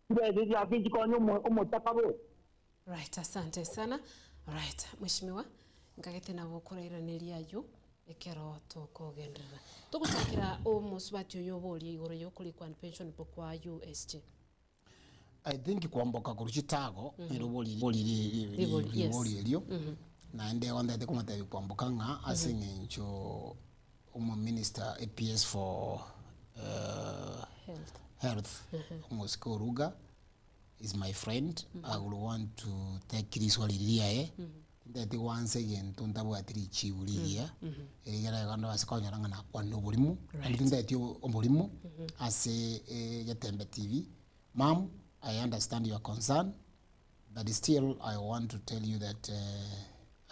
Kile ya kinji kwa nyomo umotakabe. Right, asante sana. Right, mheshimiwa ngagete nabo kurairanĩria yu ekero tukugenderera tugucakira umusubati uyu buri iguru yukuri kwa pension book kwa USG. I think kwamboka kuruchitago riboli elio na ende onda de kuma tabi kwamboka nga asingencho minister APS for health Moscow Ruga is my friend. I would want to take this walilia that once again tuntabu atiri chibulia era gando asikonyaranga na kwa nobolimu and that you ombolimu ase yatembe TV. Mom, I understand your concern, but still I want to tell you that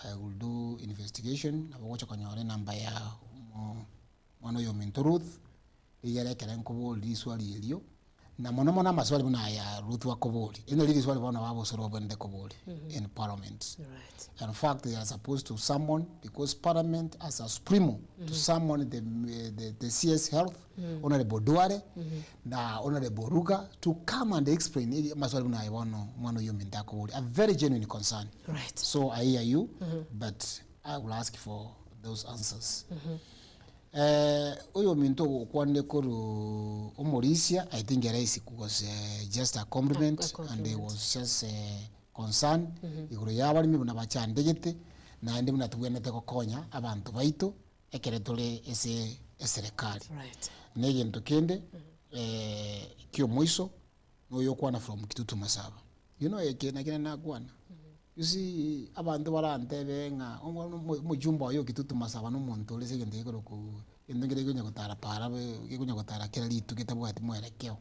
I will do investigation. I will watch on your number ya one of your mentoruth. Iyere keren kuboli swali elio. Na monomona maswali muna ya Ruth wa kuboli. Ino lili swali wana wabo soro bende kuboli in parliament. Right. In fact, they are supposed to summon, because parliament as a supremo to summon the CS Health, Honorable Duare, na Honorable Ruga, to come and explain maswali muna ya wano yu minta kuboli. A very genuine concern. Right. So I hear you, but I will ask for those answers. Oyo minto kwane koru Omorisia, I think Eraisi was just a compliment, and it was just concern. Iguru yabali mi bunabacha ndegete na ndi munatugenete kokonya abantu baito ekeretole ese serikali. Right. Nege ntokende kyo mwiso no yokwana from Kitutu Masaba. You know ekena na kwana. You see, abantu barantebe nga mujumba yo Kitutu Masaba no muntu lese gende ko ku indongere go nyakotara para be go nyakotara kera litu kitabu ati mwerekeo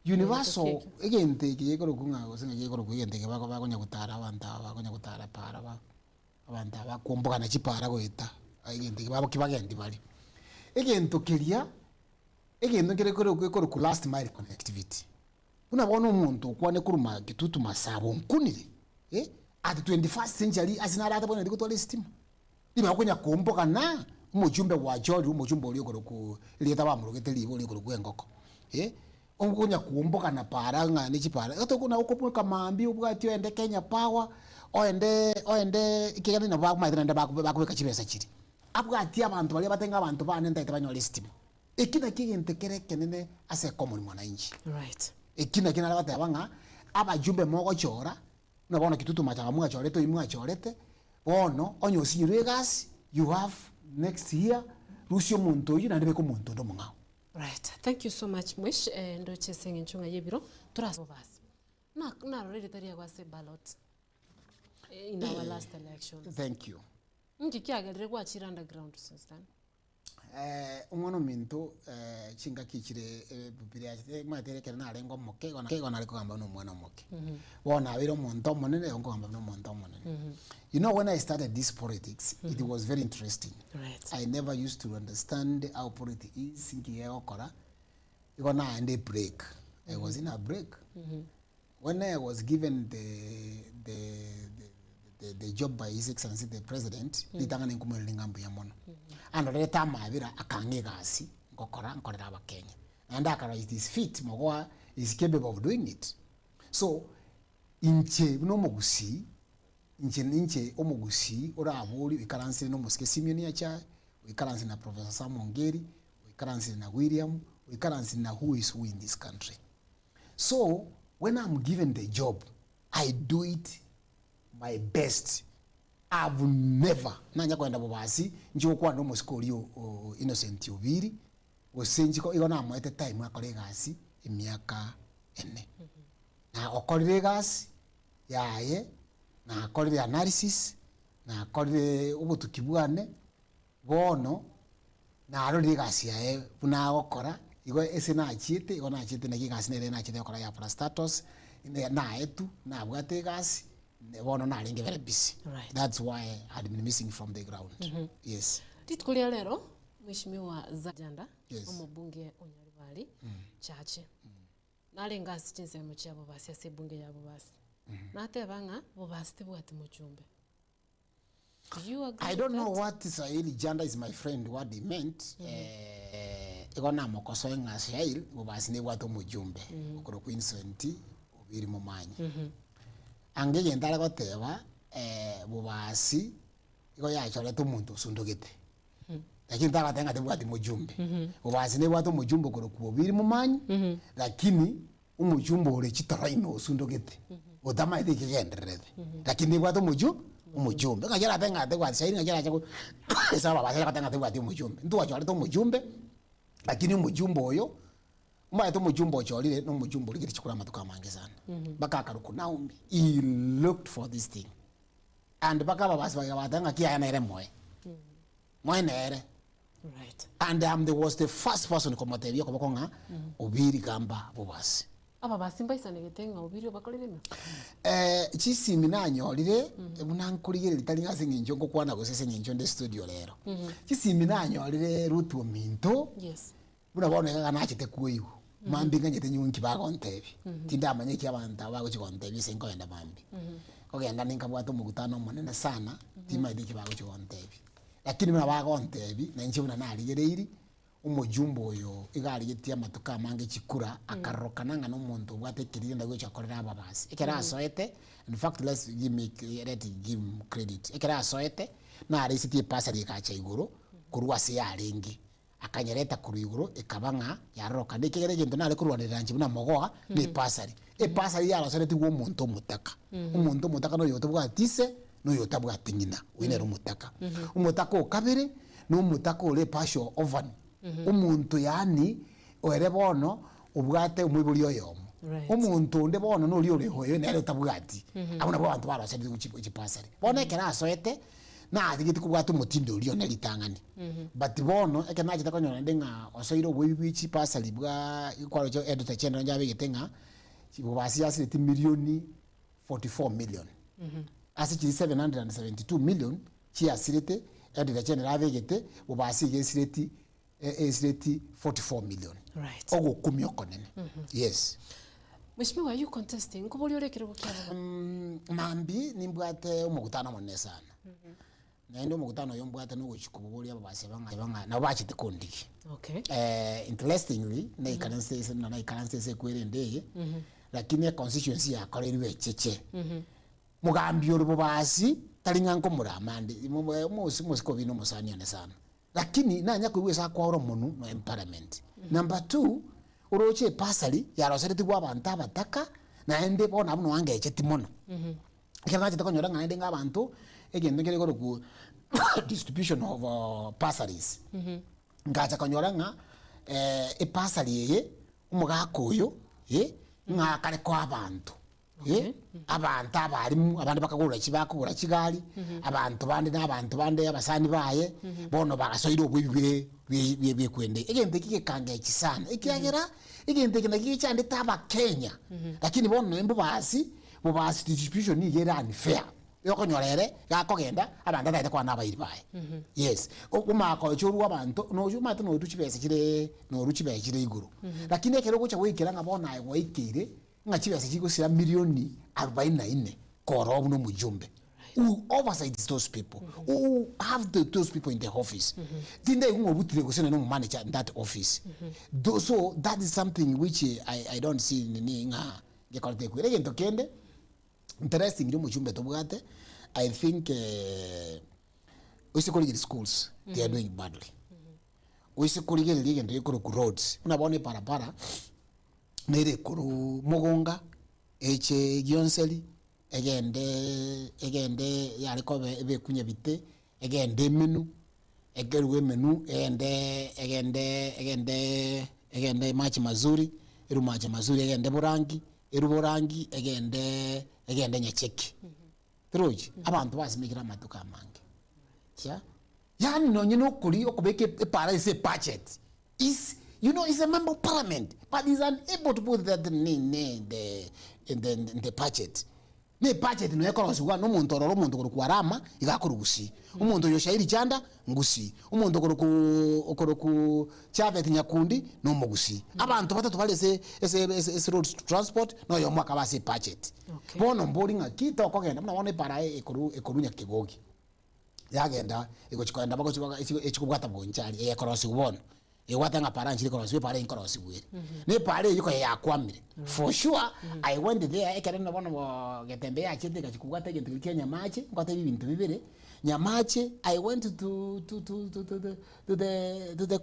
universal egente kigero kunga osinga kigero kugende bako bako nyakotara nyakotara para ba abantu bakomboka na chipara go ita egente babo kibagende bali egento kiria egento kire ko ku last mile connectivity unabona umuntu kwane kuruma Kitutu Masaba nkunire at 21st century asinara atabona ndiko tole steam liba kunya komboka na umujumbe wa Jori umujumbe uli ku leta ba murugete libo uli ku engoko ongunya kumboka na paranga ni chipara oto kuna uko kamambi ubwatyo ende Kenya Power oende ikigani na ba maithira nda ba kubeka chibesa chiri abwati abantu bali batenga abantu bane ndaita banyo steam ikina kigente kenene ase common mwananchi. Right. Ikina kina labata banga abajumbe mogo chora na bona Kitutu Masaba mwa chorete imwa chorete ono onyo sirwe gas you have next year rusio muntu yina ndebe ko muntu ndo mungao. Right. Thank you so much Mwish ndo chesenge nchunga yebiro trust of us. Na already tari ya se ballot in our last election. Thank you. Ngikiagalire kwa chira underground since then. Umwana minto chinga kichire bibiri ate matere kana arengo moke kona ariko gamba no mwana moke wona abiro monto monene ongo gamba no monto monene. You know, when I started this politics it was very interesting. Right. I never used to understand how politics is sinki okora ikona ande break. I was in a break when I was given the job by His Excellency the President litangana nkumulele ngambo ya mono andoreta mabira akangegasi ngokora nkorera abakenya and akara it is fit mogwa is capable of doing it. So inche no mogusi inche omugusi oraburi ikaransi no musike Simeon Acha, ikaransi na Professor Sam Ongeri, ikaransi na William, ikaransi na who is who in this country. So when I'm given the job, I do it my best. I've never nanya kwenda bobasi njiko kwa no musikori Innocent Ubiri osenjiko igona amwete time akore gasi imiaka 4 na okorire gasi yaye na akorire analysis na akorire ubutukibwane bono na arori gasi yaye buna okora igo ese na achite igo na achite na gasi nere na achite okora ya prostatus na etu na bwate gasi bono na ringe very busy. Right. That's why I had been missing from the ground. Yes. Titukulia lero Mheshimiwa Zajanda Yes. omubunge Onyaribali chache nalenga sichinse mucha bobasi ase bunge ya bobasi natebanga bobasi tibwate mujumbe. Do you agree? I don't know what Israeli Janda is my friend what he meant. Igona mokoso ngasiail bobasi ne bwato mujumbe okoro Queensland ubiri mumanyi. Angege ndala goteba bobasi igo yachorete umuntu usundugite. Lakini taka tenga tebwati mujumbe. Bobasi ne bwato mujumbe okoro kubiri mumanyi lakini umujumbe ore chitaraino usundugite. Otama ide kigenderede. Lakini bwato umujumbe ngajara tenga tebwati sairi ngajara chako esaba basi tenga tebwati umujumbe. Ndu wachorete umujumbe lakini umujumbe oyo mwa to mujumbo chorire no mujumbo ligiri chikura matuka mange sana baka karuku Naomi he looked for this thing and baka babasi batanga kia yana ere moe moe nere Right. and was the first person komotebia kobokonga obiri gamba bobasi Aba basimba isane getenga obiri bakolire me. Chisi minanyorire bunankurigire litali ngase nginjo ngokwana gosese nginjo nde studio lero chisi minanyorire rutu minto. Yes. Buna bona kana achite kuigu mambi nganyete nyungi bagontebi tinda amanyeki abantu abago chigontebi senko enda mambi kogenda ninka bwato mugutano munene sana tima idiki bago chigontebi lakini muna bagontebi na nchi buna narigereiri umujumbo oyo igari getia matuka mange chikura akaroka nanga no muntu bwatekirire ndago chakorera ababasi ekera asoete. In fact let give him credit ekera asoete na arisitie pasari kacha iguru kuruwasi yarengi akanyereta kuriguru ikabanga yaroka ndikegere gento nale kurwanira nchi buna mogoa ni pasari pasari yaro sare tiwo muntu mutaka umuntu mutaka no yoto bwatise no yoto bwatinyina winero mutaka umutaka okabere no mutaka ole pasho oven umuntu yani oere bono ubwate umwiburi oyomo umuntu nde bono no uri hoyo nere tabwati abona abantu barasari kuchipasari bona ekera asoete na athigiti kubwata umutindo uri ona litangani but bono ekena chita konyona ndenga osoiro bwibichi pasali bwa ikwaro cho editor chenda njabe gitenga chibobasi asiti milioni 44 million asiti 772 million chi asirete editor chenda abegete bobasi gesireti esireti 44 million. Right. Ogo kumyoko nene. Yes. Mheshimiwa, you contesting kubuli orekere gukyaba mambi nimbwate umugutano monene sana nendo mugutano yombwate no guchikubuli ababase banga na bachite kondiki. Okay. Interestingly na ikaranse se kwerende lakini constituency ya koreriwe cheche mugambi orubobasi talinga nko muramande musiko bino musani ane sana lakini nanya kuwesa kwa oro munu no empowerment. Number 2 uroche pasali ya roseti kwa abantu abataka na ende bona buno wange echeti mono kera chita konyora ngande ngabantu egende kere ko ku distribution of passaries ngacha konyora nga pasali ye umugakoyo nga kare kwa abantu abantu abarimu abandi bakagura kibakura kigali abantu bandi n'abantu bandi abasani baye bono bagasoira obwibibe byekwende egende kike ekisana ikiyagera egende kinaki cyande taba Kenya lakini bono embo basi distribution ni yera unfair yokonyorere yakogenda abantu ataite kwa nabayiri baye. Yes umako choru abantu no jumata no ruchibese kire no ruchibese kire iguru lakini ekero gocha wikira ngabona ayo wikire ngachibese kigusira milioni 44 korobu no mujumbe who oversight those people who have those people in the office dinde ngobutire gusena no manager in that office so that is something which I don't see ni nga gekorte kwire gento kende interesting ndo mujumbe tobwate I think usikoligi schools they are doing badly. Usikoligi ligende kuru roads unabona barabara nere kuru mugonga eche gionseli egende yariko be kunya bite egende menu egerwe menu egende machi mazuri egende burangi egende nyacheki troji abantu basimikira matuka mangi kya yani no nyino kuri okubeke para ise budget is is a member of parliament but is unable to put that in the budget. Ne budget no ekorosi wa no muntu ororo muntu kuri kwarama igakurugusi umuntu yoshairi chanda ngusi umuntu kuri ku chavet nyakundi no mugusi abantu batatu balese ese road transport no yo mwaka base budget bono mbori ngakita okogenda mnabone para ekuru nyakigogi yagenda ikochikoenda bako ekikubwata bonchari ekorosi ubona ewatanga para nchiri korosi para inkorosi bwere ne pare yuko yakwamire for sure I went there ekere no bono getembe yakite kachikubwata gete Kenya mache ngote bibintu bibere nyamache I went to the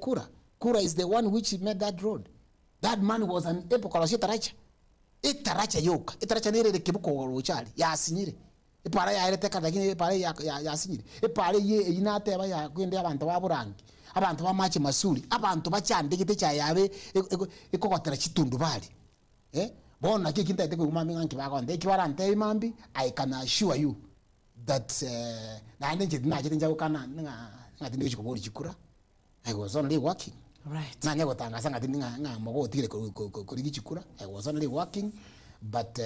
Kura is the one which made that road. That man was an epokolosi taracha yoka itaracha nere kibuko rochari yasinyire ipara ya ereteka lakini ipara yasinyire ipara ye inate ba ya kwende abantu baburangi abantu bamache masuri abantu bachande gite cha yabe ikokotera chitundu bali bona kikinta ite kumami nganki bakonde kiwarante imambi I can assure you that na nje nja ukana ngati ndicho kubori chikura I was only working right na nyago tanga sanga nga mogo tire kuri gichikura I was only working but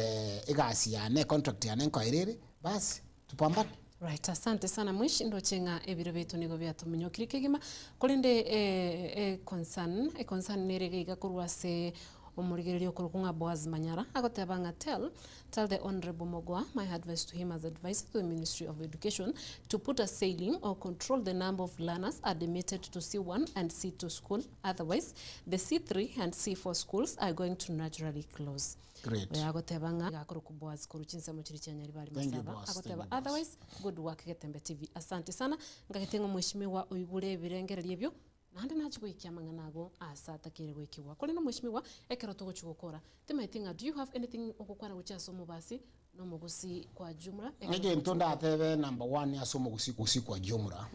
egasi ya ne contract ya nenko irere basi tupambana. Right, asante sana mwishi ndo chenga ebiro betu nigo byatumenyo kirikegima kolende concern nerege igakurwase omurigererio kurukunga Boaz Manyara agotebanga tell the Honorable Mogwa my advice to him as advisor to the Ministry of Education to put a ceiling or control the number of learners admitted to C1 and C2 school, otherwise the C3 and C4 schools are going to naturally close. Great. Agotebanga gakuruku Boaz kuruchinsa muchiri chanyari bali masaba agoteba otherwise good work Getembe TV. Asante sana ngahitengo mheshimiwa oibure birengere lyebyo nande nachikuikia manganago asatakire gwikiwa kuri no mheshimiwa ekero tuguchugukora timaitinga do you have anything okukwana guchasomo basi no mugusi kwa jumla nige ntonda atebe number 1 asomo gusi kwa jumla.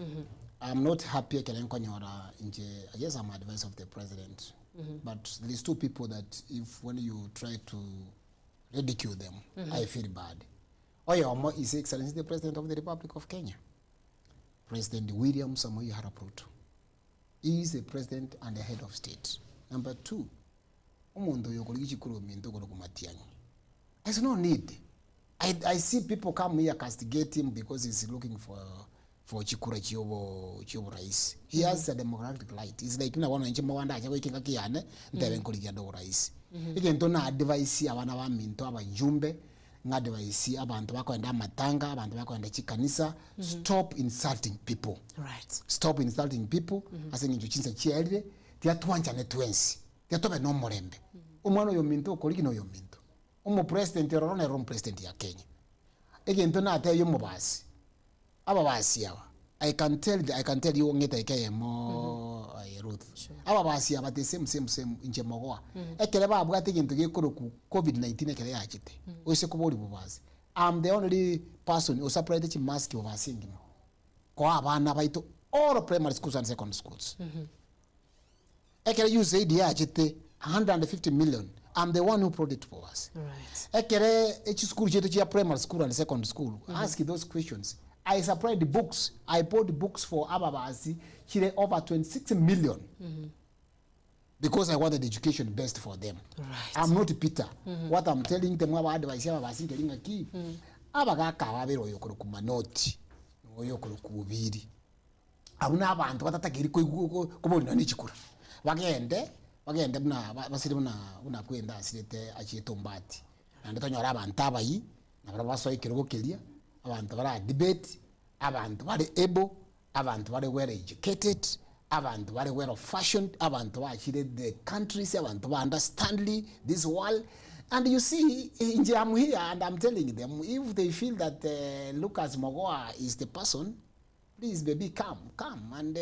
I'm not happy kelenko nyora nje. I guess I'm advice of the president. But there is two people that when you try to ridicule them I feel bad. Oyomo is Excellency the President of the Republic of Kenya, President William Samoei Arap Ruto. He is the president and the head of state. Number 2, umuntu yokoligi chikuru minto kumatiani. There's no need. I see people come here castigate him because he's looking for chikura chiobo rais. He has a democratic light. It's like na wana nchima wanda acha ikinga kiyane ndebe nkoligia ndo rais. Igento na advice abana ba minto abajumbe nga advice abantu bakwenda matanga abantu bakwenda chikanisa. Stop insulting people. Right. Stop insulting people. Ase nginjo chinsa chielire tia twanja ne twensi. Tia tobe no morembe. Umwana yo minto okoligi no yo minto. Umu president yorona ero president ya Kenya. Igento na ate yo mubasi. Aba basi aba I can tell you ngeta ikemo Ruth. Aba basi aba the same inje mogoa. Ekere ba abwate kintu gikuru ku COVID-19 ekere yakite. Ose kubori bubazi. I'm the only person who separated the mask of asinging. Ko abana baito all primary schools and secondary schools. Ekere you say the yakite 150 million. I'm the one who brought it for us. Right. Ekere each school jeto primary school and secondary school. Ask those questions. I supplied the books. I bought the books for Ababasi. She over 26 million. Because I wanted education best for them. Right. I'm not Peter. What I'm telling them about advice Ababasi getting a key. Abagaka wabero yokuru kumanoti. Oyokuru kubiri. Abuna abantu batatakiri kubona n'ikikura. Bagende basiri buna kwenda asirete achitombati. Ndetonyora abantu abayi nabaso ikirogokelia. Abantu bara debate, abantu bari able, abantu bari well educated, abantu bari well fashioned, abantu bari the countries, abantu ba understandly this world. And you see, I'm here and I'm telling them, if they feel that Lucas Mogoa is the person, please, baby, come and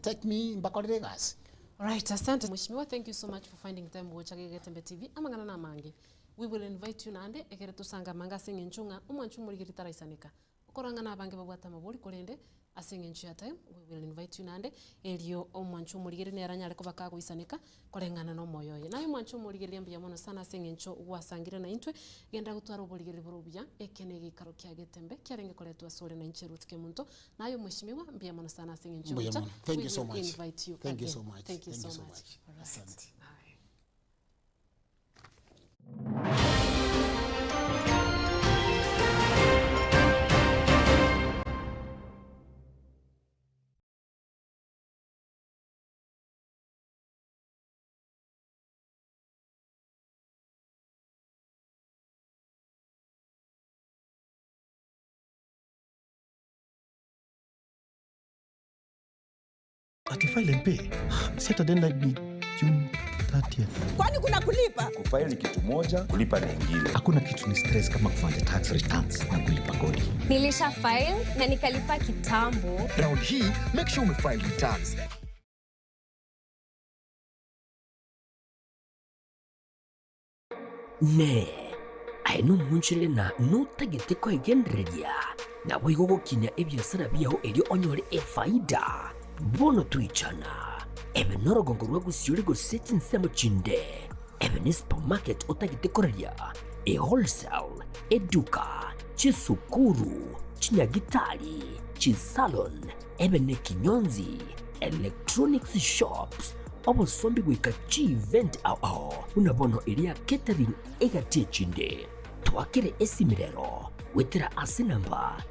take me Mbakoliregas. Right, asante Mheshimiwa, thank you so much for finding time watch Getembe TV. Amangana na mange. We will invite you nande ekere tusanga manga singe nchunga umwanchumuri giritara isanika. Ukoranga na bange babwata mabuli kolende asinge nchu ya time. We will invite you nande elio umwanchumuri giri neranya ariko bakago isanika kolengana no moyoye. Na umwanchumuri giri mbya mono sana asinge nchu wasangire na intwe genda gutwara ubuli giri burubya ekene gikaro kya Getembe kyarenge koletwa sole na incheru tike muntu. Na Mheshimiwa mbya mono sana asinge nchu. Thank you so much. Invite you. Thank you so much. Thank you so much. Asante. Ati file and pay. Si hata deadline ni June 30th. Kwani kuna kulipa? Kufile ni kitu moja, kulipa ni ingine. Hakuna kitu ni stress kama kufanya tax returns na kulipa kodi. Nilisha file na nikalipa kitambo. Round hii, make sure umefile returns. Ne, aino munchile na nutagete kwa igendereria. Na wigo gukinya ebiasara biaho elio onyore faida. Bono tuichana. Ebe norogongo rwa gusiuri go setin semo chinde. Ebe ni supermarket otagete koreria. E wholesale, eduka, chisukuru, chinyagitari, chisalon, ebe ne kinyonzi, electronics shops. Obo sombi wika chi event ao. Unabono ilia catering egatie chinde. Tuakire esimirero. Wetera asinamba